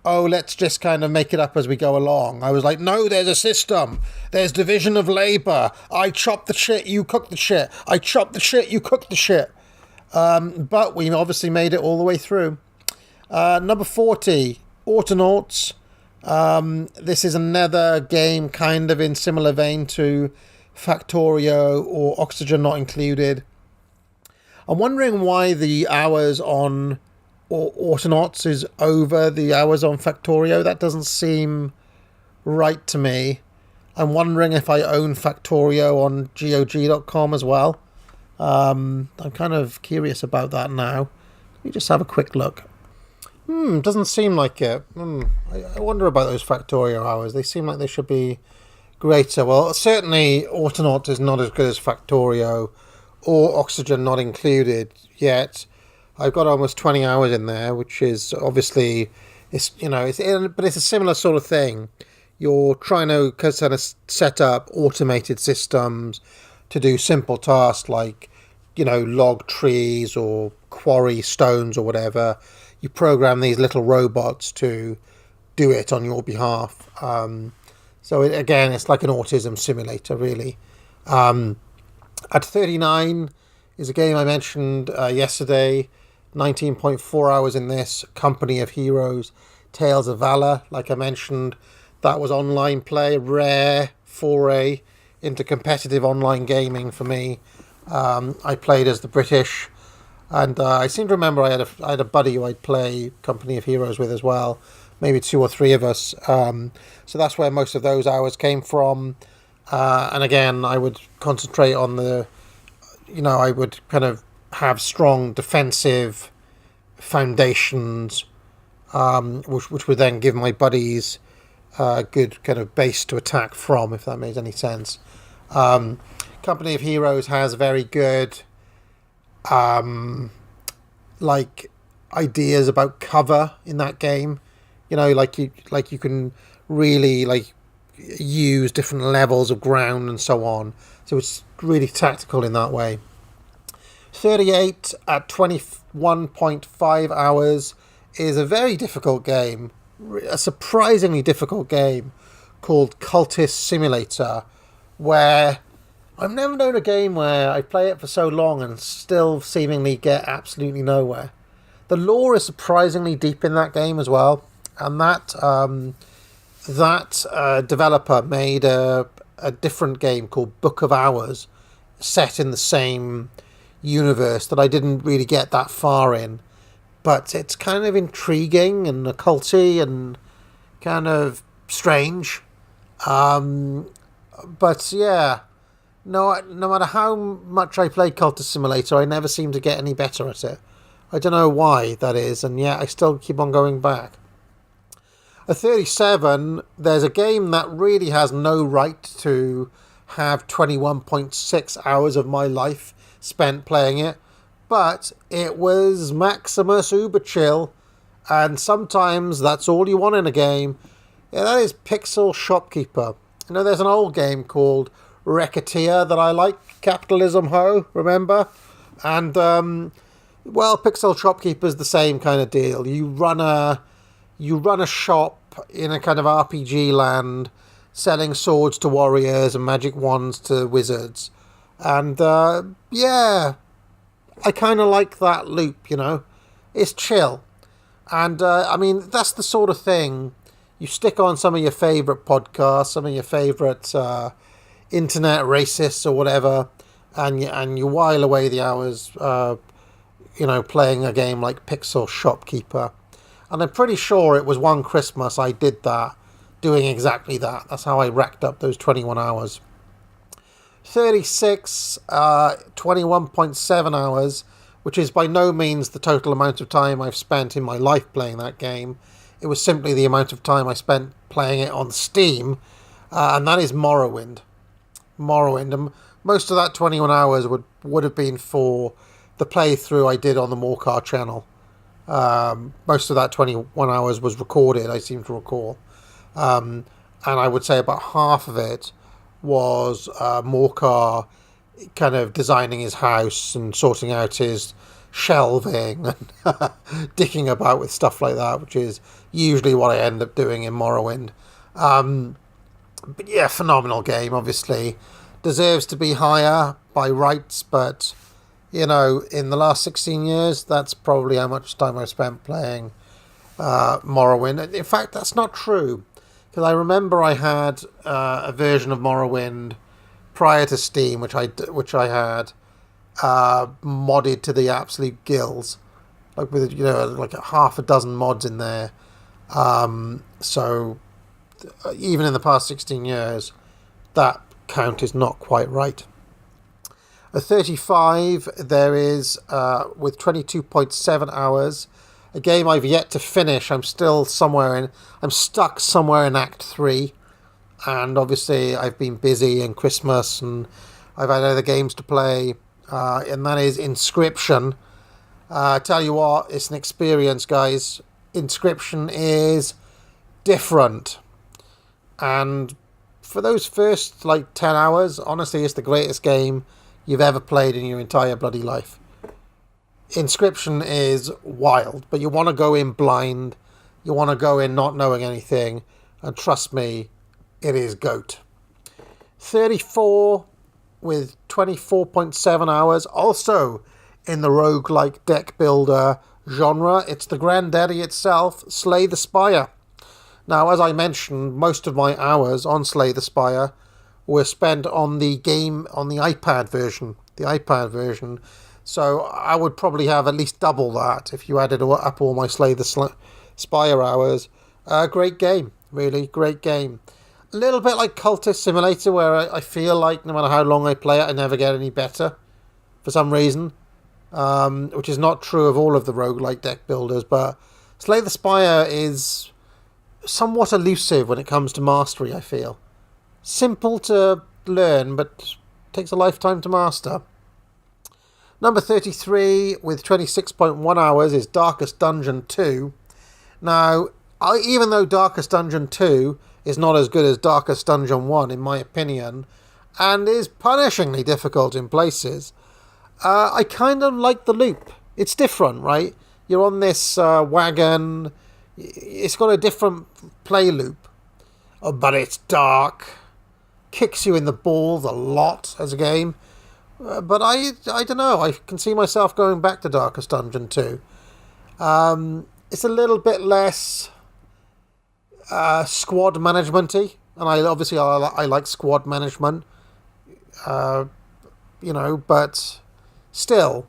let's just kind of make it up as we go along. I was like, no, there's a system. There's division of labor. I chop the shit, you cook the shit. I chop the shit, you cook the shit. But we obviously made it all the way through. Number 40, Autonauts. This is another game kind of in similar vein to Factorio or Oxygen Not Included. I'm wondering why the hours on Autonauts is over the hours on Factorio. That doesn't seem right to me. I'm wondering if I own Factorio on GOG.com as well. I'm kind of curious about that now. Let me just have a quick look. Doesn't seem like it. I wonder about those Factorio hours. They seem like they should be greater. Well, certainly Autonauts is not as good as Factorio, or Oxygen not included yet. I've got almost 20 hours in there, which is obviously, but it's a similar sort of thing. You're trying to kind of set up automated systems to do simple tasks like, log trees or quarry stones or whatever. You program these little robots to do it on your behalf. It's like an autism simulator, really. At 39 is a game I mentioned yesterday. 19.4 hours in this. Company of Heroes, Tales of Valor. Like I mentioned, that was online play, rare foray into competitive online gaming for me. I played as the British, and I seem to remember I had a buddy who I'd play Company of Heroes with as well, maybe 2 or 3 of us. So that's where most of those hours came from. And again, I would concentrate on I would kind of have strong defensive foundations, which would then give my buddies a good kind of base to attack from, if that makes any sense. Company of Heroes has very good ideas about cover in that game. You can really use different levels of ground and so on. So it's really tactical in that way. 38 at 21.5 hours is a very difficult game, a surprisingly difficult game called Cultist Simulator, where I've never known a game where I play it for so long and still seemingly get absolutely nowhere. The lore is surprisingly deep in that game as well, and that developer made a different game called Book of Hours, set in the same universe that I didn't really get that far in, but it's kind of intriguing and occulty and kind of strange. But yeah, no matter how much I play Cultist Simulator, I never seem to get any better at it. I don't know why that is, and yet I still keep on going back. At 37, there's a game that really has no right to have 21.6 hours of my life spent playing it, but it was Maximus Uber Chill, and sometimes that's all you want in a game. Yeah, that is Pixel Shopkeeper. There's an old game called Racketeer that I like, Capitalism Ho, remember? And, Pixel Shopkeeper's the same kind of deal. You run a shop in a kind of RPG land, selling swords to warriors and magic wands to wizards. And, I kind of like that loop, It's chill. And, that's the sort of thing you stick on some of your favourite podcasts, some of your favourite internet racists or whatever, and you while away the hours, playing a game like Pixel Shopkeeper. And I'm pretty sure it was one Christmas I did that, doing exactly that. That's how I racked up those 21 hours. 36, 21.7 hours, which is by no means the total amount of time I've spent in my life playing that game. It was simply the amount of time I spent playing it on Steam, and that is Morrowind. And most of that 21 hours would have been for the playthrough I did on the Morcar channel. Most of that 21 hours was recorded, I seem to recall. And I would say about half of it was Morcar kind of designing his house and sorting out his shelving and dicking about with stuff like that, which is usually what I end up doing in Morrowind. But yeah, phenomenal game, obviously. Deserves to be higher by rights, but, in the last 16 years, that's probably how much time I've spent playing Morrowind. In fact, that's not true, because I remember I had a version of Morrowind prior to Steam, which I had, modded to the absolute gills, like with like a half a dozen mods in there. So even in the past 16 years, that count is not quite right. A 35 there is with 22.7 hours. A game I've yet to finish. I'm stuck somewhere in Act 3. And obviously I've been busy in Christmas and I've had other games to play. And that is Inscryption. I tell you what, it's an experience, guys. Inscryption is different. And for those first 10 hours, honestly, it's the greatest game you've ever played in your entire bloody life. Inscryption is wild, but you want to go in blind. You want to go in not knowing anything. And trust me, it is GOAT. 34 with 24.7 hours. Also in the roguelike deck builder genre. It's the granddaddy itself, Slay the Spire. Now, as I mentioned, most of my hours on Slay the Spire were spent on the game on the iPad version. So I would probably have at least double that if you added up all my Slay the Spire hours. Great game, really, great game. A little bit like Cultist Simulator, where I feel like no matter how long I play it, I never get any better for some reason. Which is not true of all of the roguelike deck builders, but Slay the Spire is somewhat elusive when it comes to mastery, I feel. Simple to learn, but takes a lifetime to master. Number 33 with 26.1 hours is Darkest Dungeon 2. Now, even though Darkest Dungeon 2 is not as good as Darkest Dungeon 1, in my opinion, and is punishingly difficult in places, I kind of like the loop. It's different, right? You're on this wagon. It's got a different play loop. But it's dark. Kicks you in the balls a lot as a game. But I don't know. I can see myself going back to Darkest Dungeon 2. It's a little bit less squad management-y. And I like squad management. But still,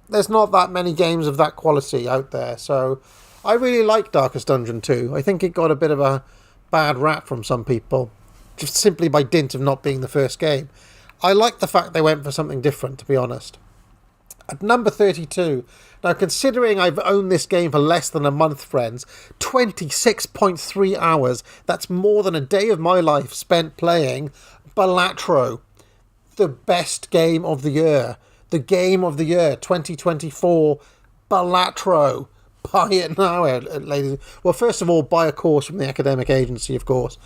there's not that many games of that quality out there. So I really like Darkest Dungeon 2. I think it got a bit of a bad rap from some people, just simply by dint of not being the first game. I like the fact they went for something different, to be honest. At number 32, now considering I've owned this game for less than a month, friends, 26.3 hours, that's more than a day of my life spent playing Balatro, the best game of the year. The game of the year, 2024, Balatro. Buy it now, ladies. Well, first of all, buy a course from the academic agency, of course.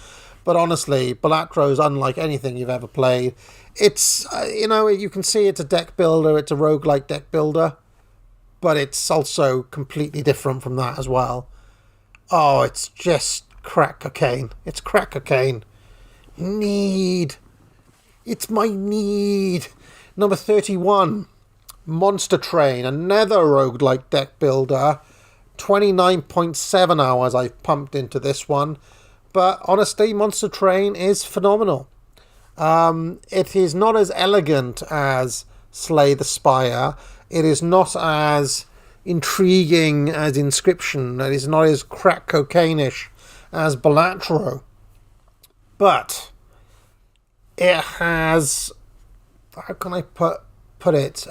But honestly, Balatro is unlike anything you've ever played. It's, you can see it's a deck builder. It's a roguelike deck builder. But it's also completely different from that as well. Oh, it's just crack cocaine. It's crack cocaine. It's my need. Number 31, Monster Train, another roguelike deck builder. 29.7 hours I've pumped into this one. But honestly, Monster Train is phenomenal. It is not as elegant as Slay the Spire. It is not as intriguing as Inscryption. It is not as crack cocaine-ish as Balatro. But it has... How can I put it?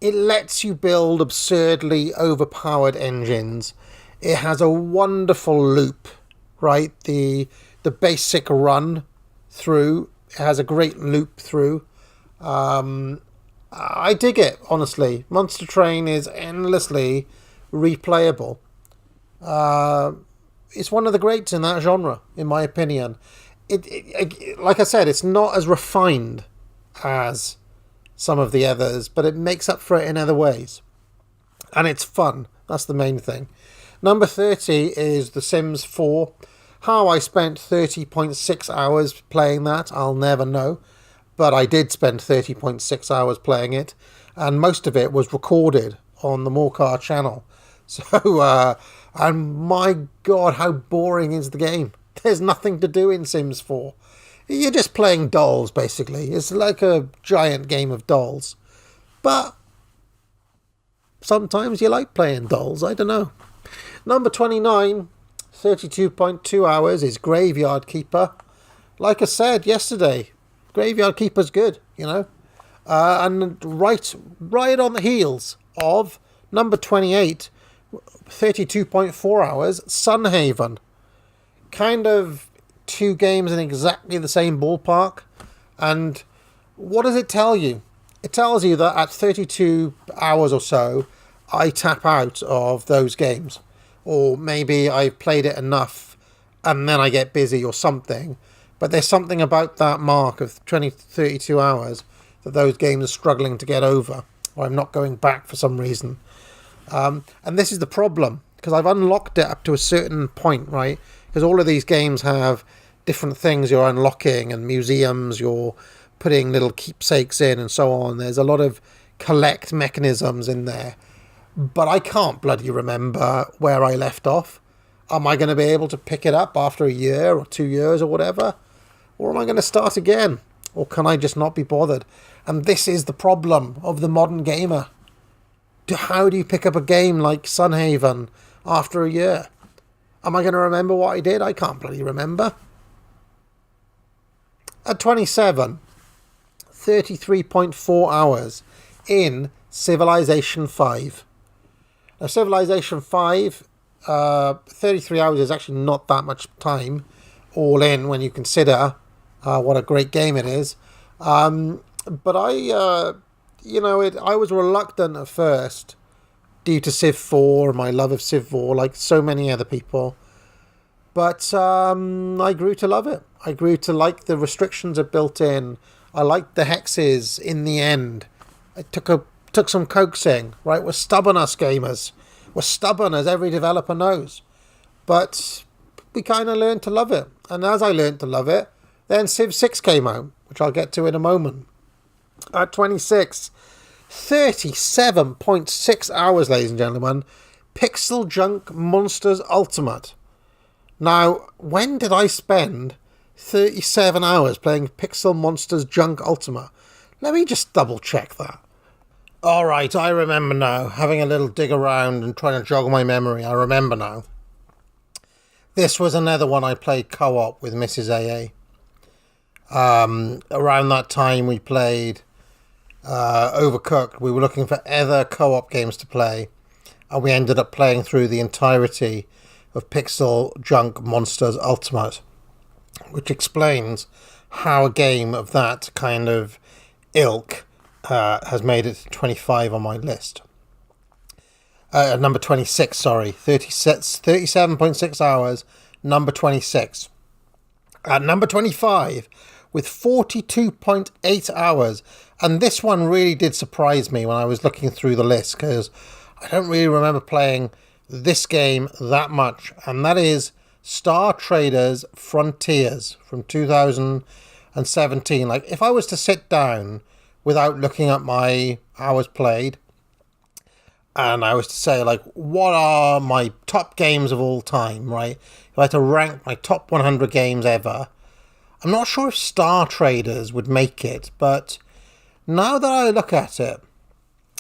It lets you build absurdly overpowered engines. It has a wonderful loop, right? The basic run through. It has a great loop through. I dig it, honestly. Monster Train is endlessly replayable. It's one of the greats in that genre, in my opinion. It like I said, it's not as refined as some of the others, but it makes up for it in other ways. And it's fun. That's the main thing. Number 30 is The Sims 4. How I spent 30.6 hours playing that, I'll never know. But I did spend 30.6 hours playing it. And most of it was recorded on the Morcar channel. So, and my God, how boring is the game. There's nothing to do in Sims 4. You're just playing dolls, basically. It's like a giant game of dolls. But sometimes you like playing dolls, I don't know. Number 29, 32.2 hours, is Graveyard Keeper. Like I said yesterday, Graveyard Keeper's good, you know. And right on the heels of number 28, 32.4 hours, Sunhaven. Kind of two games in exactly the same ballpark. And what does it tell you? It tells you that at 32 hours or so, I tap out of those games. Or maybe I've played it enough and then I get busy or something. But there's something about that mark of 32 hours that those games are struggling to get over. Or I'm not going back for some reason. And this is the problem, because I've unlocked it up to a certain point, right? Because all of these games have different things you're unlocking and museums, you're putting little keepsakes in and so on. There's a lot of collect mechanisms in there. But I can't bloody remember where I left off. Am I going to be able to pick it up after a year or 2 years or whatever? Or am I going to start again? Or can I just not be bothered? And this is the problem of the modern gamer. How do you pick up a game like Sunhaven after a year? Am I going to remember what I did? I can't bloody remember. At 27, 33.4 hours in Civilization 5. Now, Civilization 5, 33 hours is actually not that much time all in when you consider what a great game it is. But I was reluctant at first due to Civ 4, my love of Civ 4, like so many other people. But I grew to love it. I grew to like the restrictions it built in. I liked the hexes in the end. It took some coaxing, right? We're stubborn, us gamers. We're stubborn, as every developer knows. But we kind of learned to love it. And as I learned to love it, then Civ 6 came out, which I'll get to in a moment. At 26, 37.6 hours, ladies and gentlemen, Pixel Junk Monsters Ultimate. Now, when did I spend 37 hours playing Pixel Monsters Junk Ultimate? Let me just double check that. Alright, I remember now. Having a little dig around and trying to jog my memory, I remember now. This was another one I played co-op with Mrs. AA. Around that time we played Overcooked. We were looking for other co-op games to play, and we ended up playing through the entirety of Pixel Junk Monsters Ultimate, which explains how a game of that kind of ilk has made it to 25 on my list. Number 26, sorry. 37.6 hours, number 26. At number 25, with 42.8 hours. And this one really did surprise me when I was looking through the list, because I don't really remember playing this game that much. And that is Star Traders Frontiers from 2017. Like, if I was to sit down without looking at my hours played, and I was to say, like, what are my top games of all time, right? If I had to rank my top 100 games ever, I'm not sure if Star Traders would make it, but now that I look at it,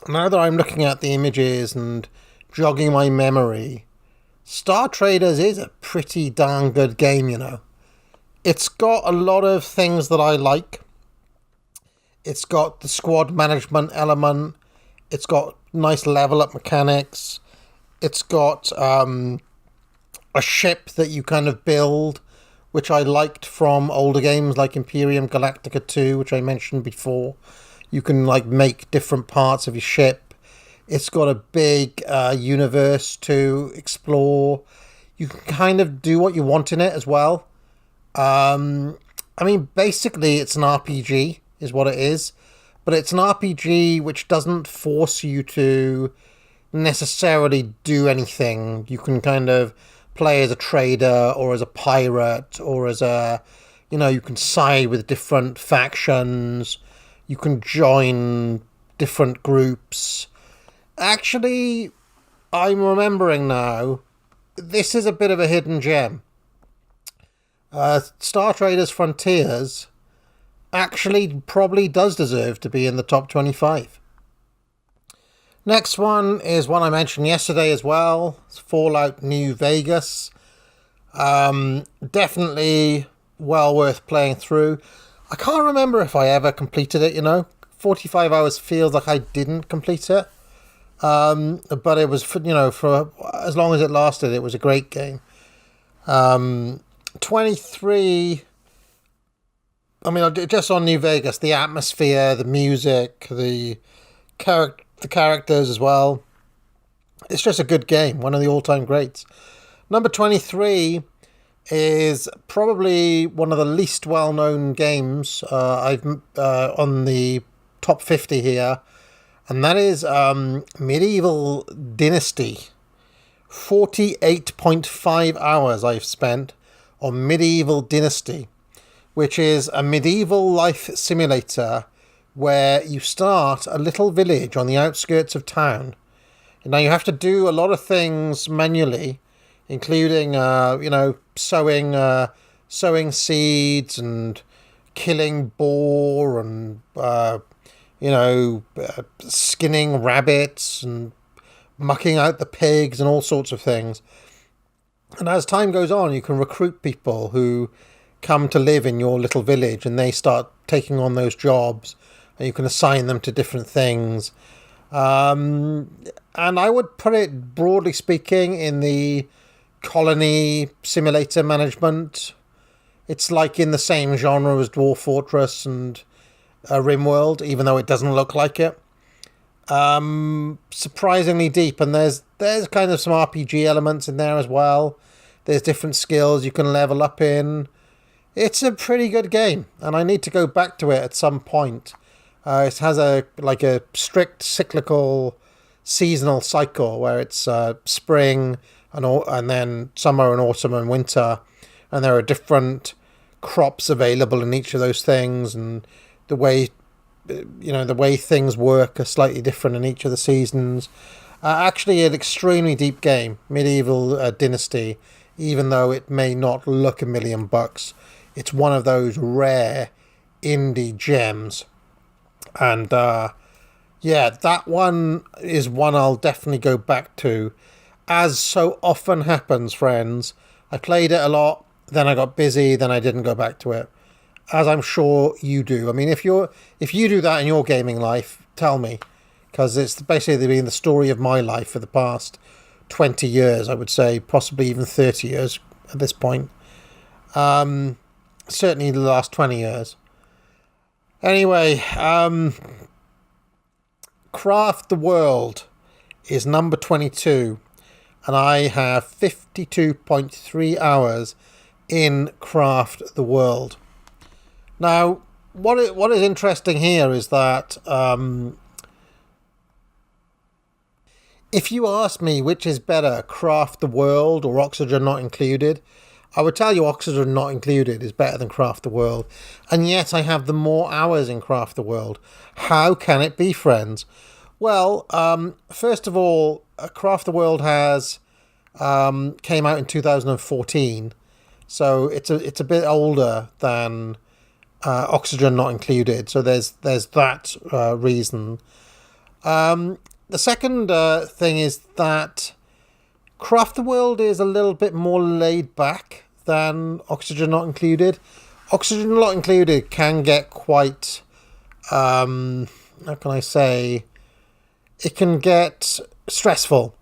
now that I'm looking at the images and jogging my memory, Star Traders is a pretty darn good game, you know. It's got a lot of things that I like. It's got the squad management element. It's got nice level up mechanics. It's got a ship that you kind of build, which I liked from older games like Imperium Galactica 2, which I mentioned before. You can like make different parts of your ship. It's got a big universe to explore. You can kind of do what you want in it as well. I mean, basically it's an RPG is what it is. But it's an RPG which doesn't force you to necessarily do anything. You can kind of play as a trader or as a pirate or as a, you know, you can side with different factions. You can join different groups. Actually, I'm remembering now, this is a bit of a hidden gem. Star Traders Frontiers actually probably does deserve to be in the top 25. Next one is one I mentioned yesterday as well. It's Fallout New Vegas. Definitely well worth playing through. I can't remember if I ever completed it, 45 hours feels like I didn't complete it. But it was, for as long as it lasted, it was a great game. 23... just on New Vegas, the atmosphere, the music, the characters as well. It's just a good game, one of the all-time greats. Number 23 is probably one of the least well-known games I've on the top 50 here, and that is Medieval Dynasty. 48.5 hours I've spent on Medieval Dynasty, which is a medieval life simulator where you start a little village on the outskirts of town. Now you have to do a lot of things manually, including sowing seeds and killing boar and skinning rabbits and mucking out the pigs and all sorts of things. And as time goes on, you can recruit people who come to live in your little village, and they start taking on those jobs, and you can assign them to different things. And I would put it, broadly speaking, in the colony simulator management. It's like in the same genre as Dwarf Fortress and RimWorld, even though it doesn't look like it. Surprisingly deep, and there's kind of some RPG elements in there as well. There's different skills you can level up in. It's a pretty good game, and I need to go back to it at some point. It has a strict cyclical seasonal cycle where it's spring and then summer and autumn and winter, and there are different crops available in each of those things, and the way things work are slightly different in each of the seasons. Actually, an extremely deep game, Medieval Dynasty, even though it may not look $1 million. It's one of those rare indie gems. And that one is one I'll definitely go back to. As so often happens, friends, I played it a lot, then I got busy, then I didn't go back to it. As I'm sure you do. I mean, if you do that in your gaming life, tell me. Because it's basically been the story of my life for the past 20 years, I would say. Possibly even 30 years at this point. Certainly the last 20 years. Anyway, Craft the World is number 22. And I have 52.3 hours in Craft the World. Now, what is interesting here is that if you ask me which is better, Craft the World or Oxygen Not Included, I would tell you Oxygen Not Included is better than Craft the World. And yet I have the more hours in Craft the World. How can it be, friends? Well, first of all, Craft the World came out in 2014. So it's a bit older than Oxygen Not Included, so there's that reason. The second thing is that Craft the World is a little bit more laid back than Oxygen Not Included. Oxygen Not Included can get quite, how can I say, it can get stressful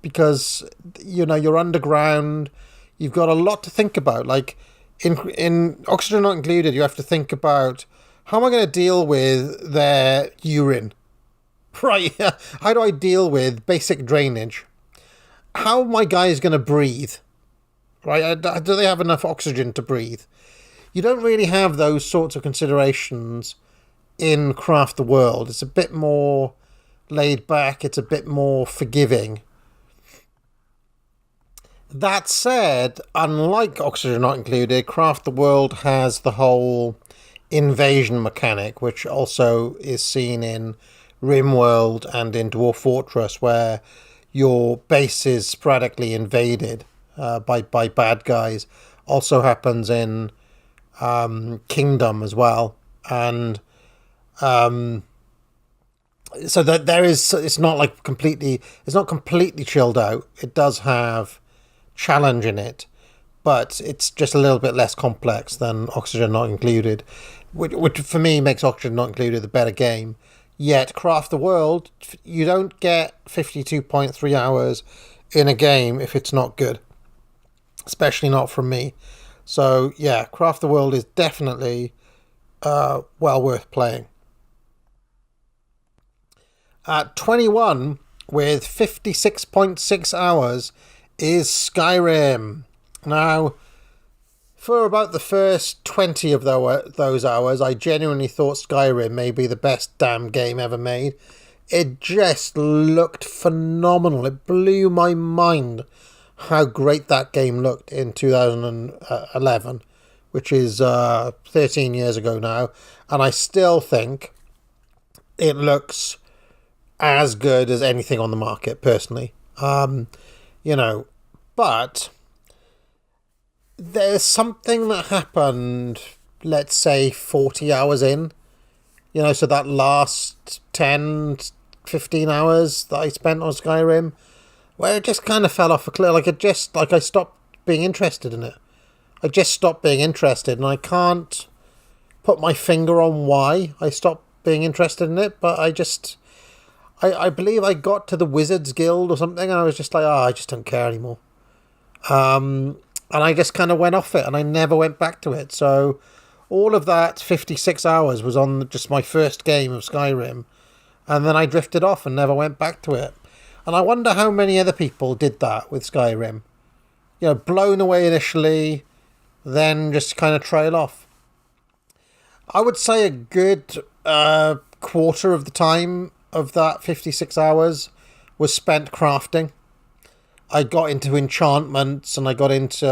because, you're underground, you've got a lot to think about. Like, in Oxygen Not Included, you have to think about, how am I going to deal with their urine? Right, how do I deal with basic drainage? How are my guys going to breathe? Right, do they have enough oxygen to breathe? You don't really have those sorts of considerations in Craft the World. It's a bit more laid back, it's a bit more forgiving. That said, unlike Oxygen Not Included, Craft the World has the whole invasion mechanic, which also is seen in RimWorld and in Dwarf Fortress, where your base is sporadically invaded by bad guys also happens in Kingdom as well, and so that there is, it's not like completely, it's not completely chilled out. It does have challenge in it, but it's just a little bit less complex than Oxygen Not Included, which for me makes Oxygen Not Included the better game. Yet Craft the World, you don't get 52.3 hours in a game if it's not good, especially not from me. So yeah, Craft the World is definitely well worth playing. At 21 with 56.6 hours is Skyrim. Now, for about the first 20 of those hours, I genuinely thought Skyrim may be the best damn game ever made. It just looked phenomenal. It blew my mind how great that game looked in 2011, which is 13 years ago now. And I still think it looks as good as anything on the market, personally. But there's something that happened, let's say 40 hours in, so that last 10, 15 hours that I spent on Skyrim, where it just kind of fell off a cliff. I stopped being interested in it. I just stopped being interested, and I can't put my finger on why I stopped being interested in it, but I believe I got to the Wizards Guild or something, and I was just like, I just don't care anymore. And I just kind of went off it, and I never went back to it. So all of that 56 hours was on just my first game of Skyrim, and then I drifted off and never went back to it. And I wonder how many other people did that with Skyrim. Blown away initially, then just kind of trail off. I would say a good quarter of the time of that 56 hours was spent crafting. I got into enchantments, and I got into,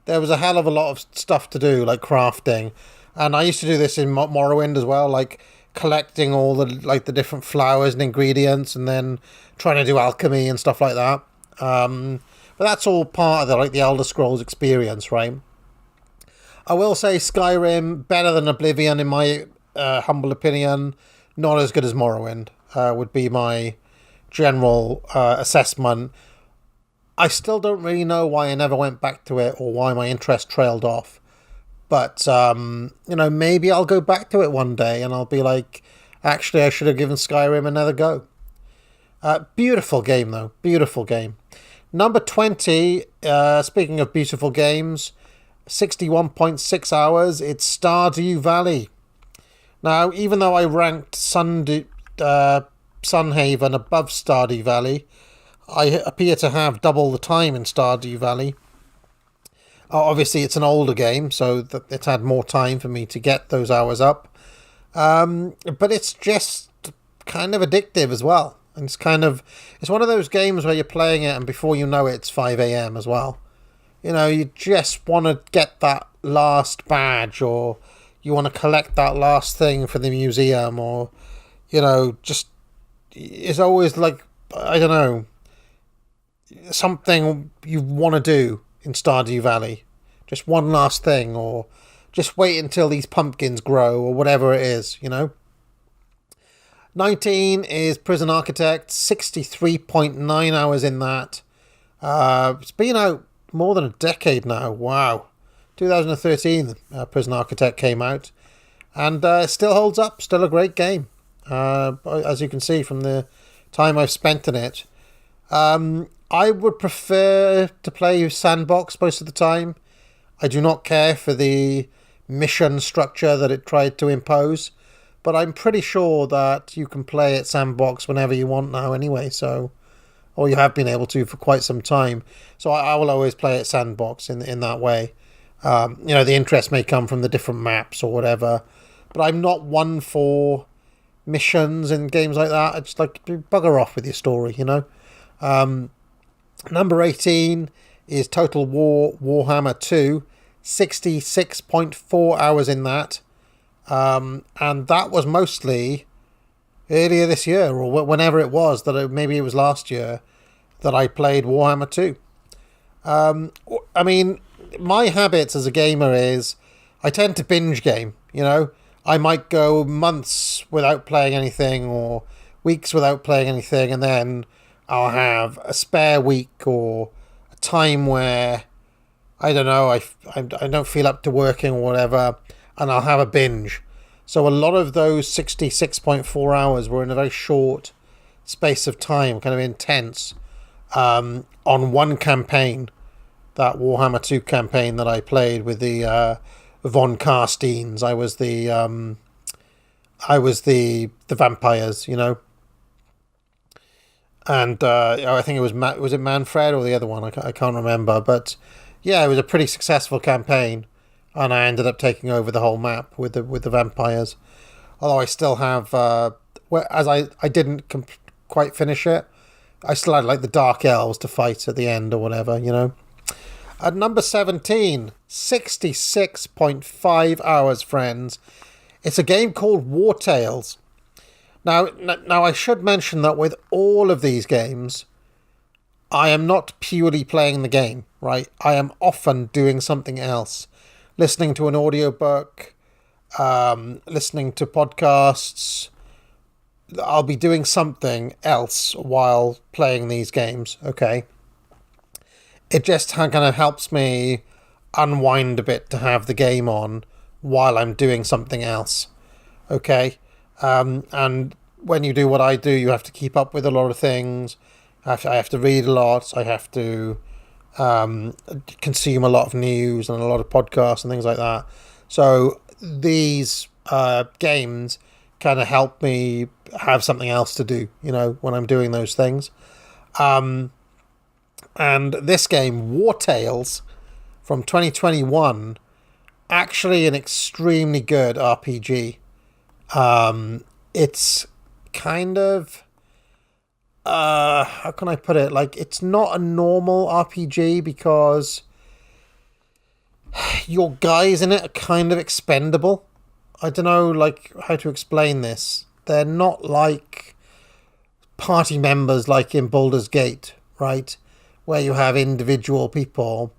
there was a hell of a lot of stuff to do, like crafting. And I used to do this in Morrowind as well, collecting all the different flowers and ingredients, and then trying to do alchemy and stuff like that. But that's all part of the Elder Scrolls experience, right? I will say Skyrim, better than Oblivion in my humble opinion. Not as good as Morrowind, would be my general assessment. I still don't really know why I never went back to it, or why my interest trailed off. But, maybe I'll go back to it one day, and I'll be like, actually, I should have given Skyrim another go. Beautiful game, though. Beautiful game. Number 20, speaking of beautiful games, 61.6 hours, it's Stardew Valley. Now, even though I ranked Sunhaven above Stardew Valley, I appear to have double the time in Stardew Valley. Obviously, it's an older game, so it's had more time for me to get those hours up. But it's just kind of addictive as well. And it's one of those games where you're playing it, and before you know it, it's 5 a.m. as well. You just want to get that last badge, or you want to collect that last thing for the museum, or, just, it's always I don't know, something you want to do in Stardew Valley. Just one last thing, or just wait until these pumpkins grow, or whatever it is, 19 is Prison Architect, 63.9 hours in that. It's been out more than a decade now. Wow. 2013, Prison Architect came out, and still holds up. Still a great game, as you can see from the time I've spent in it. I would prefer to play sandbox most of the time. I do not care for the mission structure that it tried to impose, but I'm pretty sure that you can play it sandbox whenever you want now anyway, or you have been able to for quite some time. So I will always play it sandbox in that way. The interest may come from the different maps or whatever, but I'm not one for missions in games like that. I just like to bugger off with your story, Number 18 is Total War Warhammer 2, 66.4 hours in that. And that was mostly earlier this year, or whenever it was, maybe it was last year, that I played Warhammer 2. my habits as a gamer is I tend to binge game, you know. I might go months without playing anything or weeks without playing anything, and then I'll have a spare week or a time where, I don't know, I don't feel up to working or whatever, and I'll have a binge. So a lot of those 66.4 hours were in a very short space of time, kind of intense, on one campaign, that Warhammer 2 campaign that I played with the Von Carsteins. I was the vampires, you know. And I think it was it Manfred or the other one? I can't remember. But yeah, it was a pretty successful campaign, and I ended up taking over the whole map with the vampires. Although I still have, as I didn't quite finish it, I still had like the Dark Elves to fight at the end or whatever, you know. At number 17, 66.5 hours, friends. It's a game called War Tales. Now, I should mention that with all of these games, I am not purely playing the game, right? I am often doing something else. Listening to an audiobook, listening to podcasts. I'll be doing something else while playing these games, okay? It just kind of helps me unwind a bit to have the game on while I'm doing something else, okay? And when you do what I do, you have to keep up with a lot of things. I have to read a lot. I have to consume a lot of news and a lot of podcasts and things like that. So these games kind of help me have something else to do, you know, when I'm doing those things. And this game, War Tales, from 2021, actually an extremely good RPG. It's kind of, how can I put it? Like, it's not a normal RPG because your guys in it are kind of expendable. I don't know, like, how to explain this. They're not like party members like in Baldur's Gate, right? Where you have individual people.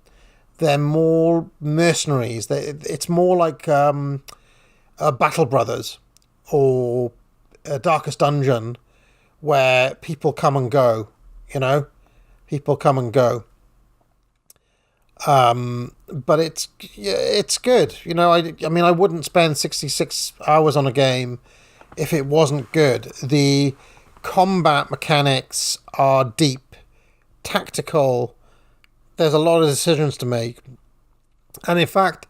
They're more mercenaries. It's more like Battle Brothers or Darkest Dungeon, where people come and go, you know? People come and go. But it's good. You know, I mean, I wouldn't spend 66 hours on a game if it wasn't good. The combat mechanics are deep, tactical. There's a lot of decisions to make. And in fact,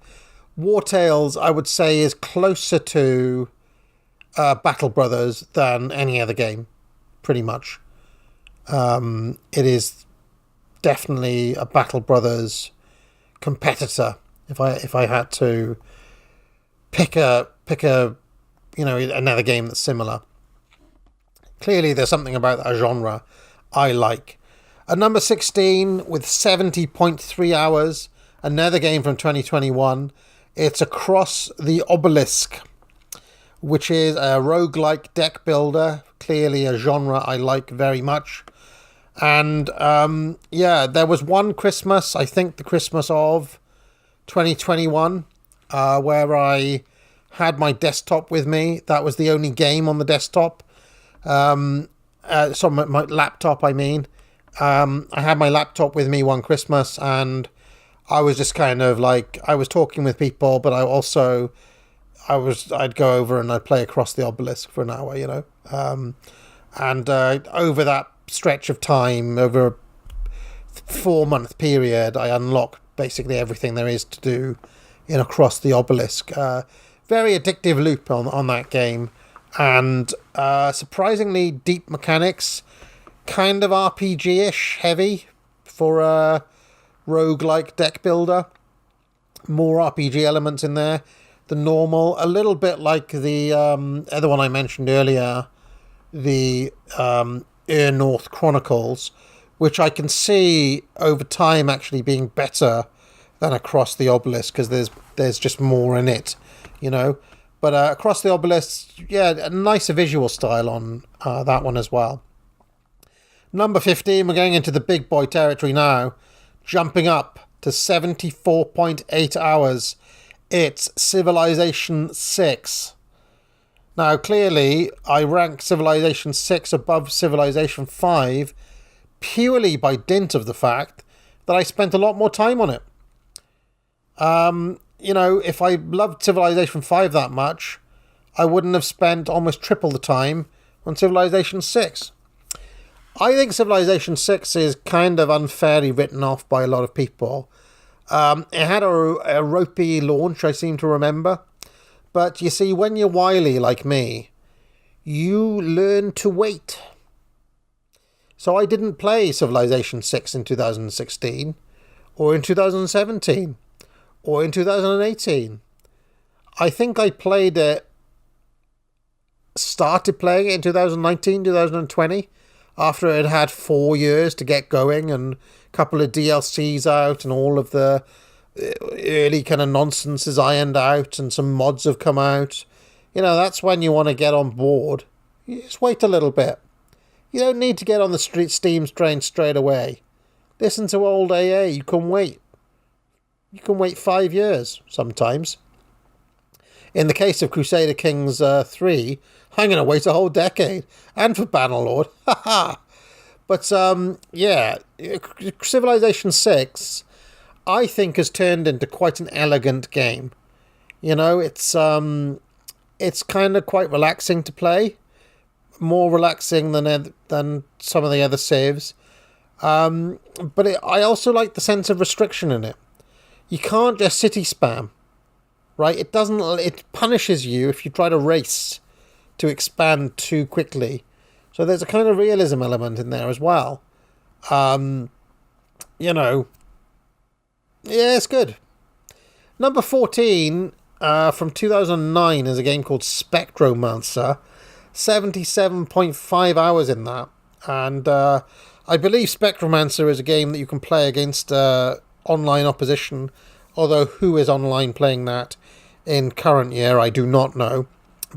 War Tales, I would say, is closer to Battle Brothers than any other game, pretty much. It is definitely a Battle Brothers competitor. If I had to pick a another game that's similar. Clearly, there's something about that genre I like. At number 16, with 70.3 hours, another game from 2021. It's Across the Obelisk, which is a roguelike deck builder. Clearly a genre I like very much. And there was one Christmas, I think the Christmas of 2021, where I had my desktop with me. That was the only game on the desktop. My laptop, I mean. I had my laptop with me one Christmas, and I was just kind of like, I was talking with people, but I'd go over and I'd play Across the Obelisk for an hour, you know. And over that stretch of time, over a 4-month period, I unlocked basically everything there is to do in Across the Obelisk. Very addictive loop on that game, and surprisingly deep mechanics, kind of RPG-ish heavy for a roguelike deck builder. More RPG elements in there than normal, a little bit like the other one I mentioned earlier, the North Chronicles, which I can see over time actually being better than Across the Obelisk, because there's just more in it, you know. But Across the Obelisk, yeah, a nicer visual style on that one as well. Number 15, we're going into the big boy territory now, jumping up to 74.8 hours. It's Civilization 6. Now, clearly, I rank Civilization 6 above Civilization 5 purely by dint of the fact that I spent a lot more time on it. If I loved Civilization 5 that much, I wouldn't have spent almost triple the time on Civilization 6. I think Civilization 6 is kind of unfairly written off by a lot of people. It had a ropey launch, I seem to remember. But you see, when you're wily like me, you learn to wait. So I didn't play Civilization 6 in 2016, or in 2017, or in 2018. I think I started playing it in 2019, 2020, after it had 4 years to get going and a couple of DLCs out and all of the early kind of nonsense is ironed out and some mods have come out. That's when you want to get on board. You just wait a little bit. You don't need to get on the Steam train straight away. Listen to old AA. You can wait. You can wait 5 years sometimes. In the case of Crusader Kings 3, I'm going to wait a whole decade. And for Bannerlord. Haha. But, Civilization 6, I think, has turned into quite an elegant game. It's kind of quite relaxing to play. More relaxing than some of the other saves. But I also like the sense of restriction in it. You can't just city spam. Right? It punishes you if you try to race to expand too quickly. So there's a kind of realism element in there as well. Yeah, it's good. Number 14 from 2009 is a game called Spectromancer. 77.5 hours in that. And I believe Spectromancer is a game that you can play against online opposition. Although who is online playing that in current year, I do not know.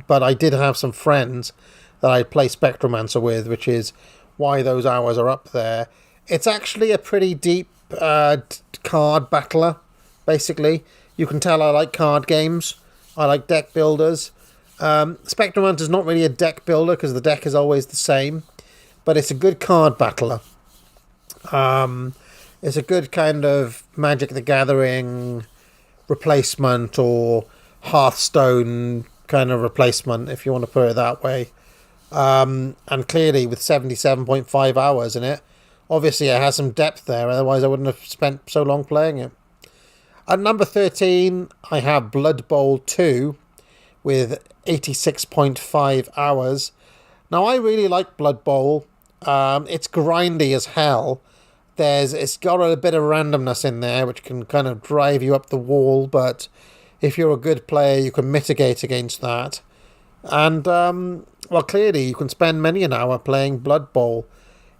But I did have some friends that I play Spectromancer with, which is why those hours are up there. It's actually a pretty deep card battler, basically. You can tell I like card games. I like deck builders. Spectromancer is not really a deck builder because the deck is always the same, but it's a good card battler. It's a good kind of Magic the Gathering replacement or Hearthstone kind of replacement, if you want to put it that way. And clearly with 77.5 hours in it, obviously it has some depth there, otherwise I wouldn't have spent so long playing it. At number 13, I have Blood Bowl 2 with 86.5 hours. Now, I really like Blood Bowl. It's grindy as hell. It's got a bit of randomness in there, which can kind of drive you up the wall, but if you're a good player, you can mitigate against that. And, clearly, you can spend many an hour playing Blood Bowl.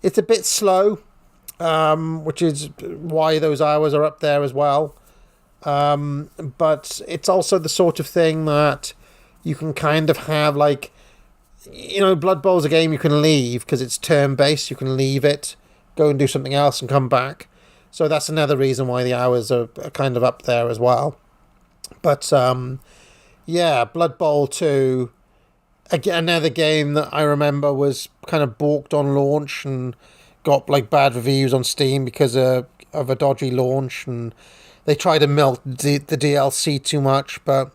It's a bit slow, which is why those hours are up there as well. But it's also the sort of thing that you can kind of have, like, Blood Bowl's a game you can leave because it's turn-based. You can leave it, go and do something else and come back. So that's another reason why the hours are kind of up there as well. But, Blood Bowl 2, again, another game that I remember was kind of balked on launch and got, like, bad reviews on Steam because of a dodgy launch, and they try to milk the DLC too much, but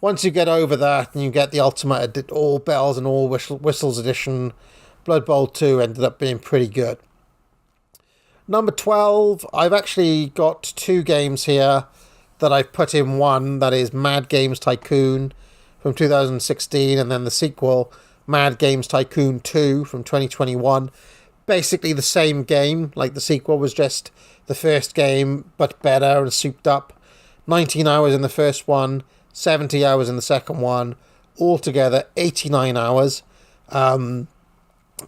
once you get over that and you get the ultimate all bells and all whistles edition, Blood Bowl 2 ended up being pretty good. Number 12, I've actually got two games here that I've put in one, that is Mad Games Tycoon from 2016, and then the sequel, Mad Games Tycoon 2 from 2021. Basically the same game, like the sequel was just the first game, but better and souped up. 19 hours in the first one, 70 hours in the second one, altogether 89 hours.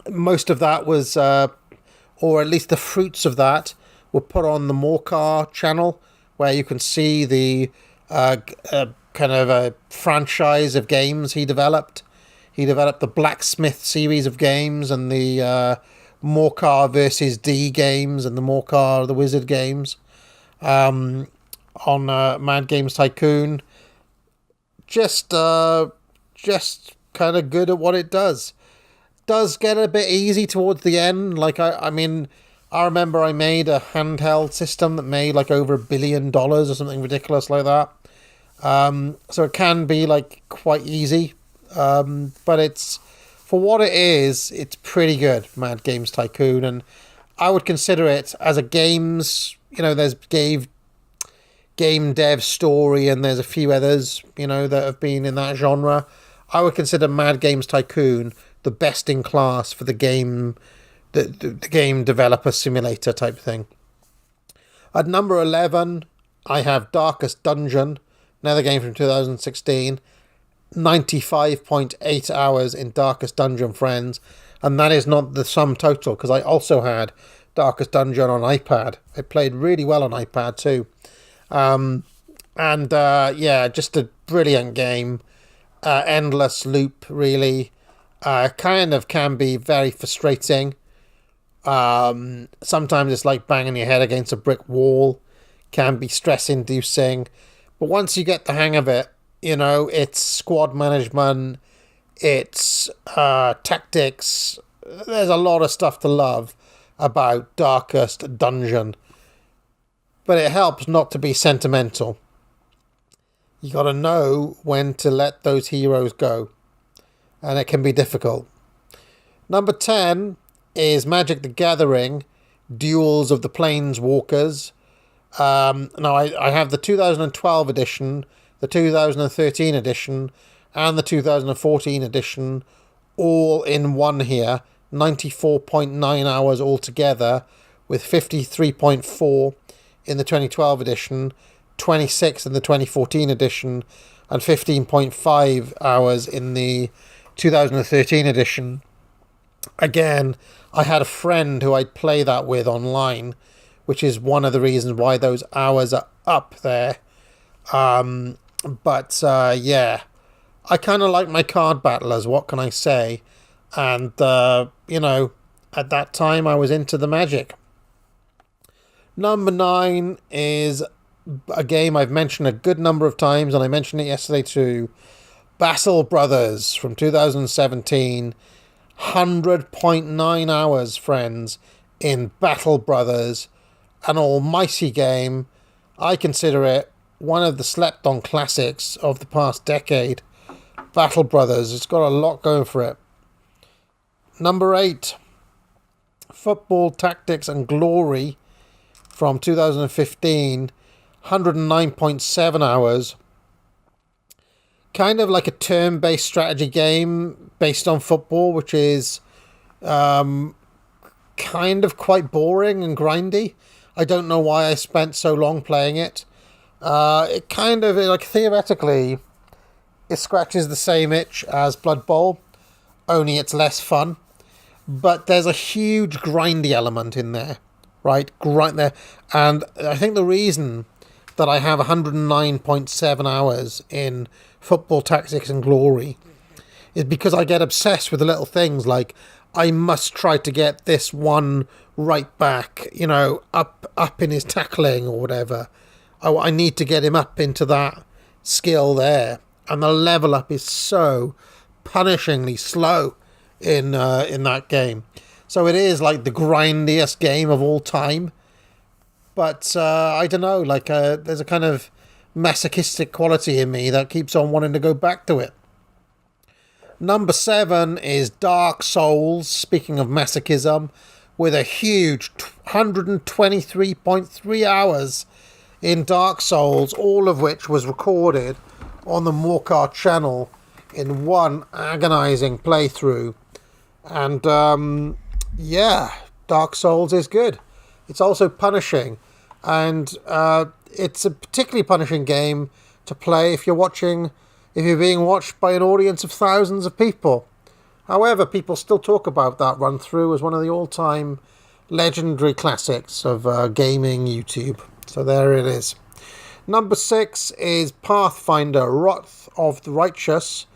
Most of that was, or at least the fruits of that, were put on the Morcar channel, where you can see the kind of a franchise of games he developed. He developed the Blacksmith series of games and the Morcar versus D games and the Morcar the Wizard games. on Mad Games Tycoon. Just kind of good at what it does. Does get a bit easy towards the end. Like I mean, I remember I made a handheld system that made like over $1 billion or something ridiculous like that. So it can be like quite easy, but it's, for what it is, it's pretty good. Mad Games Tycoon, and I would consider it as a games. There's game dev story, and there's a few others, that have been in that genre. I would consider Mad Games Tycoon the best in class for the game, the game developer simulator type thing. At number 11, I have Darkest Dungeon, another game from 2016. 95.8 hours in Darkest Dungeon, friends. And that is not the sum total, because I also had Darkest Dungeon on iPad. It played really well on iPad too. Just a brilliant game. Endless loop, really. Kind of can be very frustrating. Sometimes it's like banging your head against a brick wall. Can be stress-inducing. But once you get the hang of it, it's squad management, it's tactics. There's a lot of stuff to love about Darkest Dungeon. But it helps not to be sentimental. You got to know when to let those heroes go. And it can be difficult. Number 10 is Magic the Gathering, Duels of the Planeswalkers. Now, I have the 2012 edition, the 2013 edition, and the 2014 edition all in one here. 94.9 hours altogether, with 53.4 in the 2012 edition, 26 in the 2014 edition, and 15.5 hours in the 2013 edition. Again, I had a friend who I'd play that with online, which is one of the reasons why those hours are up there. I kind of like my card battlers, what can I say? And, at that time I was into the Magic. Number 9 is a game I've mentioned a good number of times, and I mentioned it yesterday too. Battle Brothers from 2017. 100.9 hours, friends, in Battle Brothers. An almighty game. I consider it one of the slept-on classics of the past decade. Battle Brothers. It's got a lot going for it. Number 8. Football Tactics and Glory from 2015. 109.7 hours. Kind of like a turn-based strategy game based on football, which is kind of quite boring and grindy. I don't know why I spent so long playing it. It kind of, like, theoretically, it scratches the same itch as Blood Bowl, only it's less fun. But there's a huge grindy element in there, right? Grind there. And I think the reason that I have 109.7 hours in Football Tactics and Glory is because I get obsessed with the little things like, I must try to get this one right back, up in his tackling or whatever. Oh, I need to get him up into that skill there. And the level up is so punishingly slow in that game. So it is like the grindiest game of all time. But I don't know, there's a kind of masochistic quality in me that keeps on wanting to go back to it. Number 7 is Dark Souls, speaking of masochism, with a huge 123.3 hours in Dark Souls, all of which was recorded on the Morcar channel in one agonizing playthrough. And Dark Souls is good. It's also punishing, and it's a particularly punishing game to play if you're being watched by an audience of thousands of people. However, people still talk about that run through as one of the all-time legendary classics of gaming YouTube. So there it is. Number 6 is Pathfinder Wrath of the Righteous.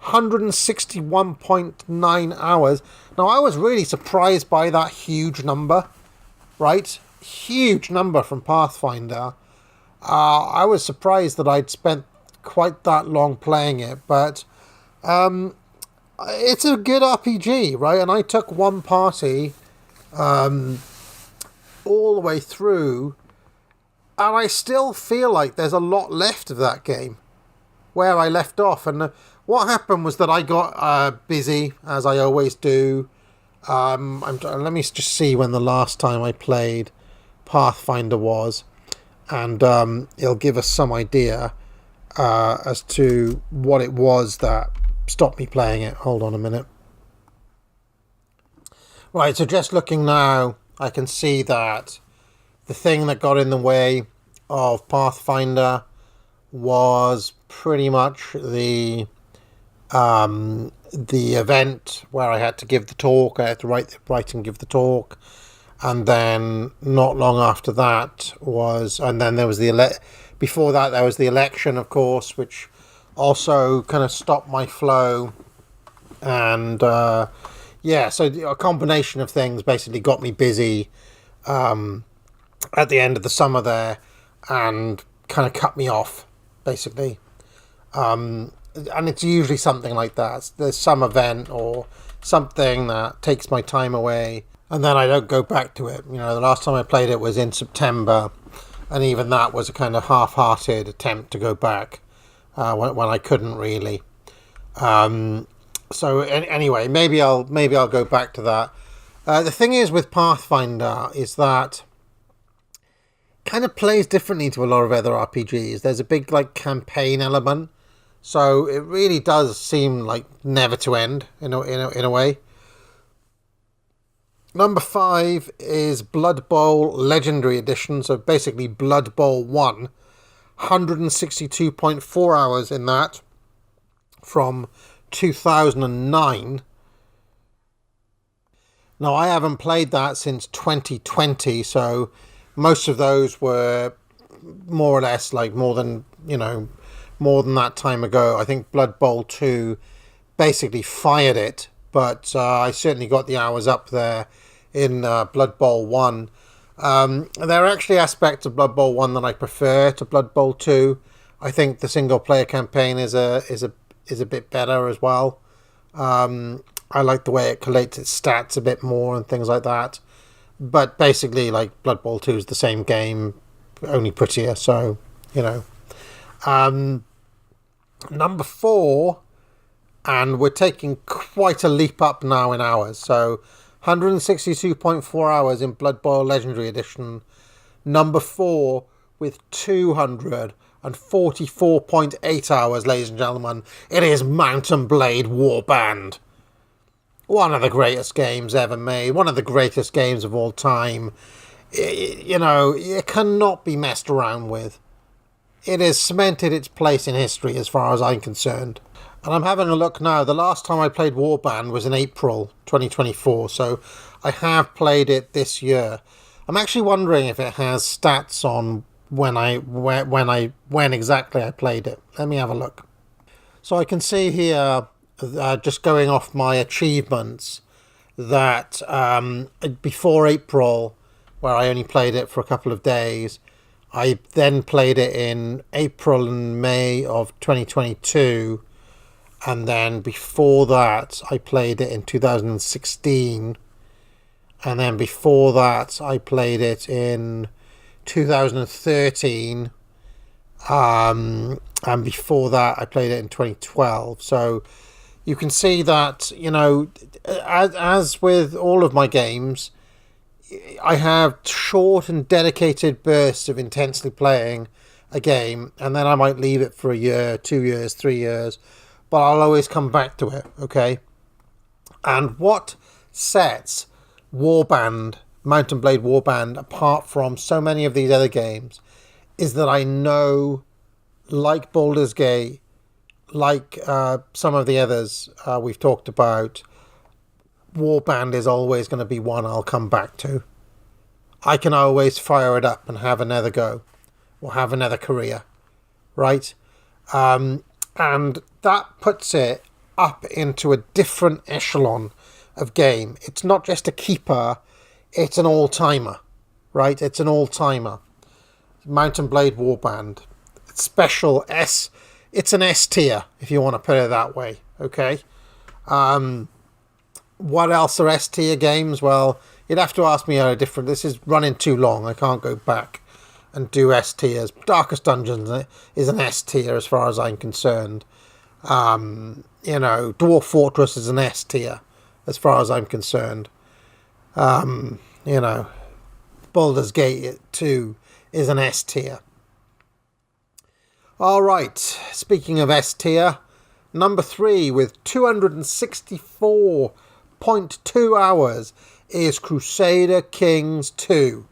161.9 hours. Now, I was really surprised by that huge number, right? huge number from Pathfinder. I was surprised that I'd spent quite that long playing it, but it's a good RPG, right? And I took one party all the way through, and I still feel like there's a lot left of that game where I left off. And what happened was that I got busy, as I always do. Let me just see when the last time I played Pathfinder was, and it'll give us some idea as to what it was that stopped me playing it. Hold on a minute. Right, so just looking now, I can see that the thing that got in the way of Pathfinder was pretty much the event where I had to give the talk. I had to write and give the talk, and then not long after that was, and then there was before that there was the election, of course, which also kind of stopped my flow, and so a combination of things basically got me busy at the end of the summer there, and kind of cut me off, basically. And it's usually something like that. There's some event or something that takes my time away, and then I don't go back to it. The last time I played it was in September, and even that was a kind of half-hearted attempt to go back when I couldn't really. So anyway, maybe I'll go back to that. The thing is with Pathfinder is that it kind of plays differently to a lot of other RPGs. There's a big campaign element, so it really does seem like never to end in a way. Number 5 is Blood Bowl Legendary Edition, so basically Blood Bowl 1. 162.4 hours in that from 2009. Now, I haven't played that since 2020, so most of those were more or less more than that time ago. I think Blood Bowl 2 basically fired it, but I certainly got the hours up there in Blood Bowl 1. There are actually aspects of Blood Bowl 1 that I prefer to Blood Bowl 2. I think the single player campaign is a bit better as well. I like the way it collates its stats a bit more and things like that. But basically, Blood Bowl 2 is the same game, only prettier. So, number 4, and we're taking quite a leap up now in hours. So 162.4 hours in Blood Bowl Legendary Edition. Number 4 with 244.8 hours, ladies and gentlemen. It is Mount and Blade Warband. One of the greatest games ever made. One of the greatest games of all time. It cannot be messed around with. It has cemented its place in history as far as I'm concerned. And I'm having a look now. The last time I played Warband was in April 2024, so I have played it this year. I'm actually wondering if it has stats on when exactly I played it. Let me have a look. So I can see here, just going off my achievements, that before April, where I only played it for a couple of days, I then played it in April and May of 2022. And then before that, I played it in 2016. And then before that, I played it in 2013. And before that, I played it in 2012. So you can see that, as with all of my games, I have short and dedicated bursts of intensely playing a game. And then I might leave it for a year, 2 years, 3 years. But I'll always come back to it, okay? And what sets Warband, Mount and Blade Warband, apart from so many of these other games is that I know, like Baldur's Gate, like some of the others we've talked about, Warband is always going to be one I'll come back to. I can always fire it up and have another go, or have another career, right? And that puts it up into a different echelon of game. It's not just a keeper, it's an all-timer, right? It's an all-timer. Mount and Blade Warband. It's special S. It's an S tier, if you want to put it that way, okay? What else are S tier games? Well, you'd have to ask me a different... This is running too long. I can't go back and do S tiers. Darkest Dungeons is an S tier as far as I'm concerned. Dwarf Fortress is an S tier as far as I'm concerned. Baldur's Gate 2 is an S tier. All right, speaking of S tier, number 3 with 264.2 hours is Crusader Kings 2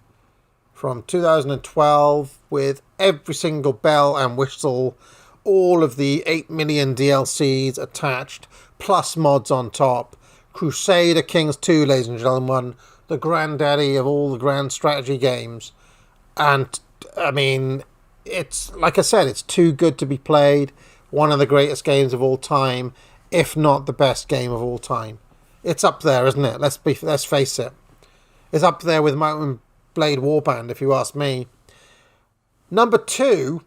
from 2012 with every single bell and whistle, all of the 8 million DLCs attached, plus mods on top. Crusader Kings 2, ladies and gentlemen, the granddaddy of all the grand strategy games. And, I mean, it's, like I said, it's too good to be played. One of the greatest games of all time, if not the best game of all time. It's up there, isn't it? Let's face it. It's up there with Mount and Blade Warband, if you ask me. Number 2,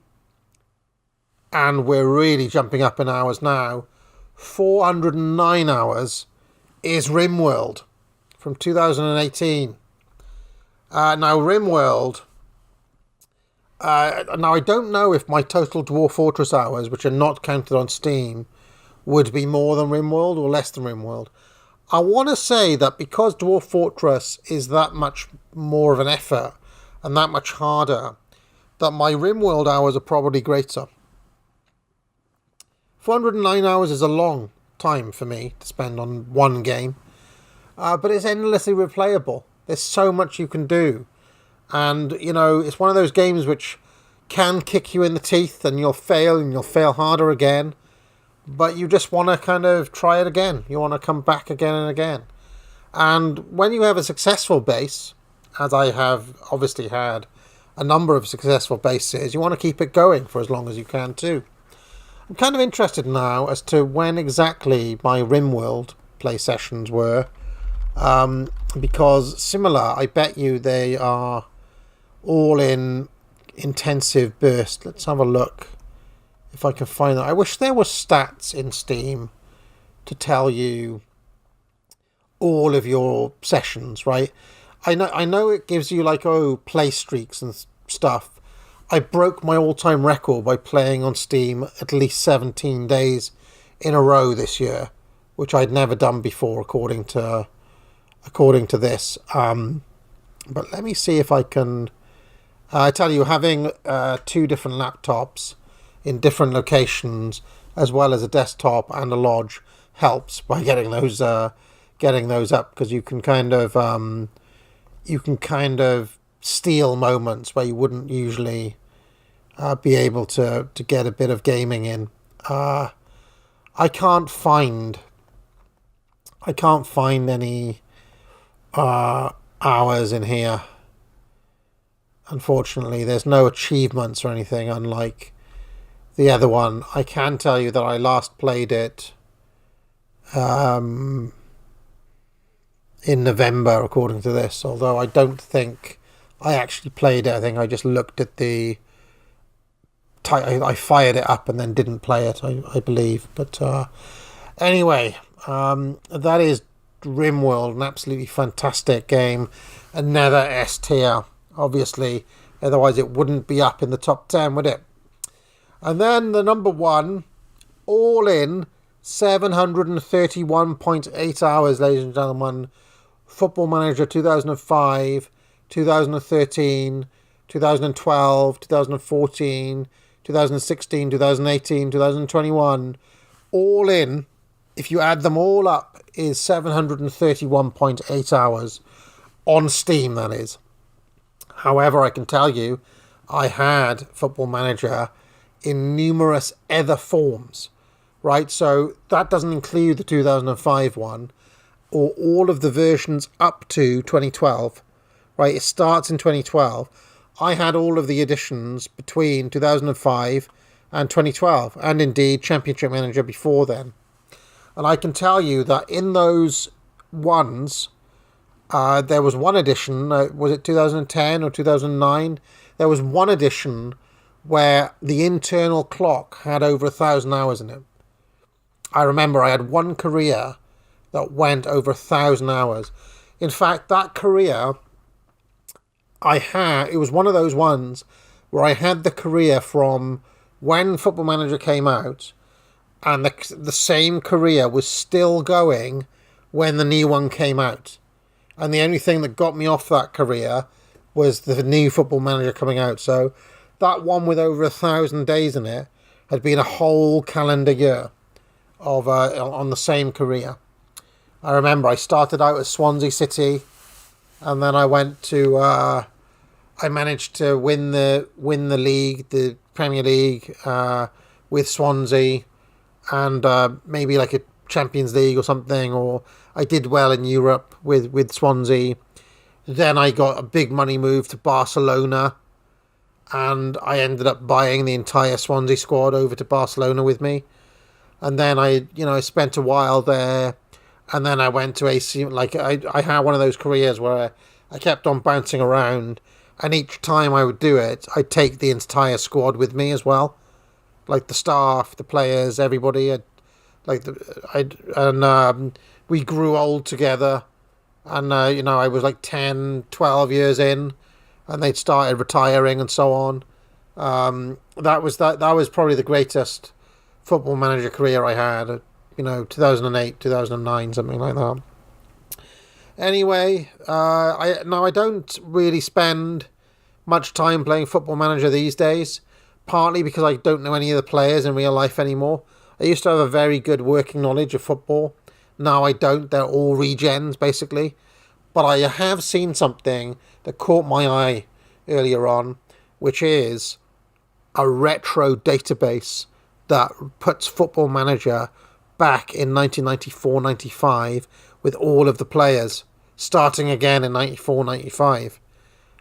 and we're really jumping up in hours now, 409 hours, is RimWorld from 2018. Now, RimWorld... now, I don't know if my total Dwarf Fortress hours, which are not counted on Steam, would be more than RimWorld or less than RimWorld. I want to say that because Dwarf Fortress is that much more of an effort and that much harder, that my RimWorld hours are probably greater. 409 hours is a long time for me to spend on one game, but it's endlessly replayable. There's so much you can do. And, it's one of those games which can kick you in the teeth and you'll fail harder again. But you just want to kind of try it again. You want to come back again and again. And when you have a successful base, as I have obviously had a number of successful bases, you want to keep it going for as long as you can too. I'm kind of interested now as to when exactly my RimWorld play sessions were. Because similar, I bet you they are all in intensive burst. Let's have a look if I can find that. I wish there were stats in Steam to tell you all of your sessions, right? I know it gives you play streaks and stuff. I broke my all-time record by playing on Steam at least 17 days in a row this year, which I'd never done before according to this. But let me see if I can... I tell you, having 2 different laptops in different locations, as well as a desktop and a lodge, helps by getting those up, because you can kind of steal moments where you wouldn't usually be able to get a bit of gaming in. I can't find any hours in here. Unfortunately, there's no achievements or anything, unlike the other one. I can tell you that I last played it in November, according to this, although I don't think I actually played it. I think I just looked at the... I fired it up and then didn't play it, I believe. But anyway, that is RimWorld, an absolutely fantastic game. Another S tier, obviously. Otherwise it wouldn't be up in the top 10, would it? And then the number 1, all in 731.8 hours, ladies and gentlemen. Football Manager 2005, 2013, 2012, 2014, 2016, 2018, 2021. All in, if you add them all up, is 731.8 hours on Steam, that is. However, I can tell you, I had Football Manager in numerous other forms, right? So that doesn't include the 2005 one, or all of the versions up to 2012, right? It starts in 2012. I had all of the editions between 2005 and 2012, and indeed Championship Manager before then. And I can tell you that in those ones, There was one edition, was it 2010 or 2009? There was one edition where the internal clock had over 1,000 hours in it. I remember I had one career that went over 1,000 hours. In fact, that career it was one of those ones where I had the career from when Football Manager came out, and the same career was still going when the new one came out. And the only thing that got me off that career was the new Football Manager coming out. So that one with over 1,000 days in it had been a whole calendar year of on the same career. I remember I started out at Swansea City, and then I went to I managed to win the league, the Premier League, with Swansea, and maybe like a Champions League or something, or I did well in Europe with Swansea. Then I got a big money move to Barcelona, and I ended up buying the entire Swansea squad over to Barcelona with me. And then I spent a while there, and then I went to AC. Like I had one of those careers where I kept on bouncing around, and each time I would do it, I'd take the entire squad with me as well, like the staff, the players, everybody. We grew old together, and I was like 10, 12 years in, and they'd started retiring and so on. That was probably the greatest Football Manager career I had. 2008, 2009, something like that. Anyway, I don't really spend much time playing Football Manager these days, partly because I don't know any of the players in real life anymore. I used to have a very good working knowledge of football. Now I don't. They're all regens, basically. But I have seen something that caught my eye earlier on, which is a retro database that puts Football Manager back in 1994-95 with all of the players, starting again in 94-95.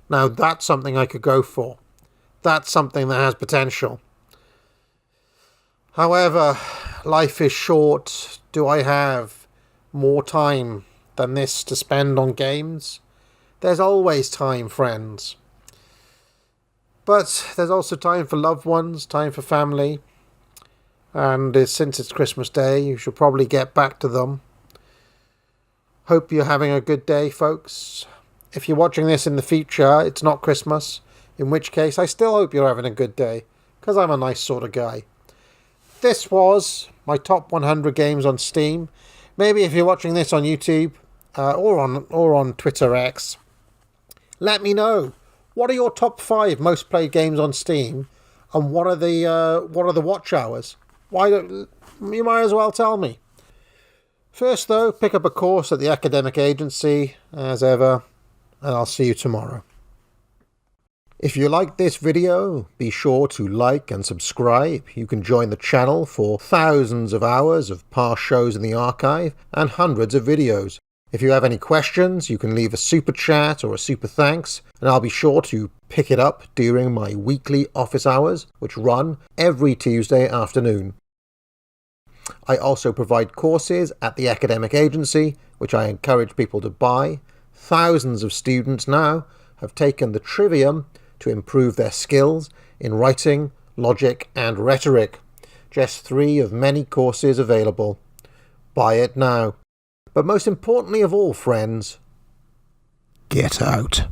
Now, that's something I could go for. That's something that has potential. However, life is short. Do I have more time than this to spend on games? There's always time, friends. But there's also time for loved ones, time for family. And since it's Christmas Day, you should probably get back to them. Hope you're having a good day, folks. If you're watching this in the future, it's not Christmas. In which case, I still hope you're having a good day, because I'm a nice sort of guy. This was my top 100 games on Steam. Maybe if you're watching this on YouTube or on Twitter X, let me know. What are your top 5 most played games on Steam, and what are the watch hours? You might as well tell me. First, though, pick up a course at the academic agency as ever, and I'll see you tomorrow. If you like this video, be sure to like and subscribe. You can join the channel for thousands of hours of past shows in the archive and hundreds of videos. If you have any questions, you can leave a super chat or a super thanks, and I'll be sure to pick it up during my weekly office hours, which run every Tuesday afternoon. I also provide courses at the academic agency, which I encourage people to buy. Thousands of students now have taken the Trivium to improve their skills in writing, logic, and rhetoric. Just 3 of many courses available. Buy it now. But most importantly of all, friends, get out.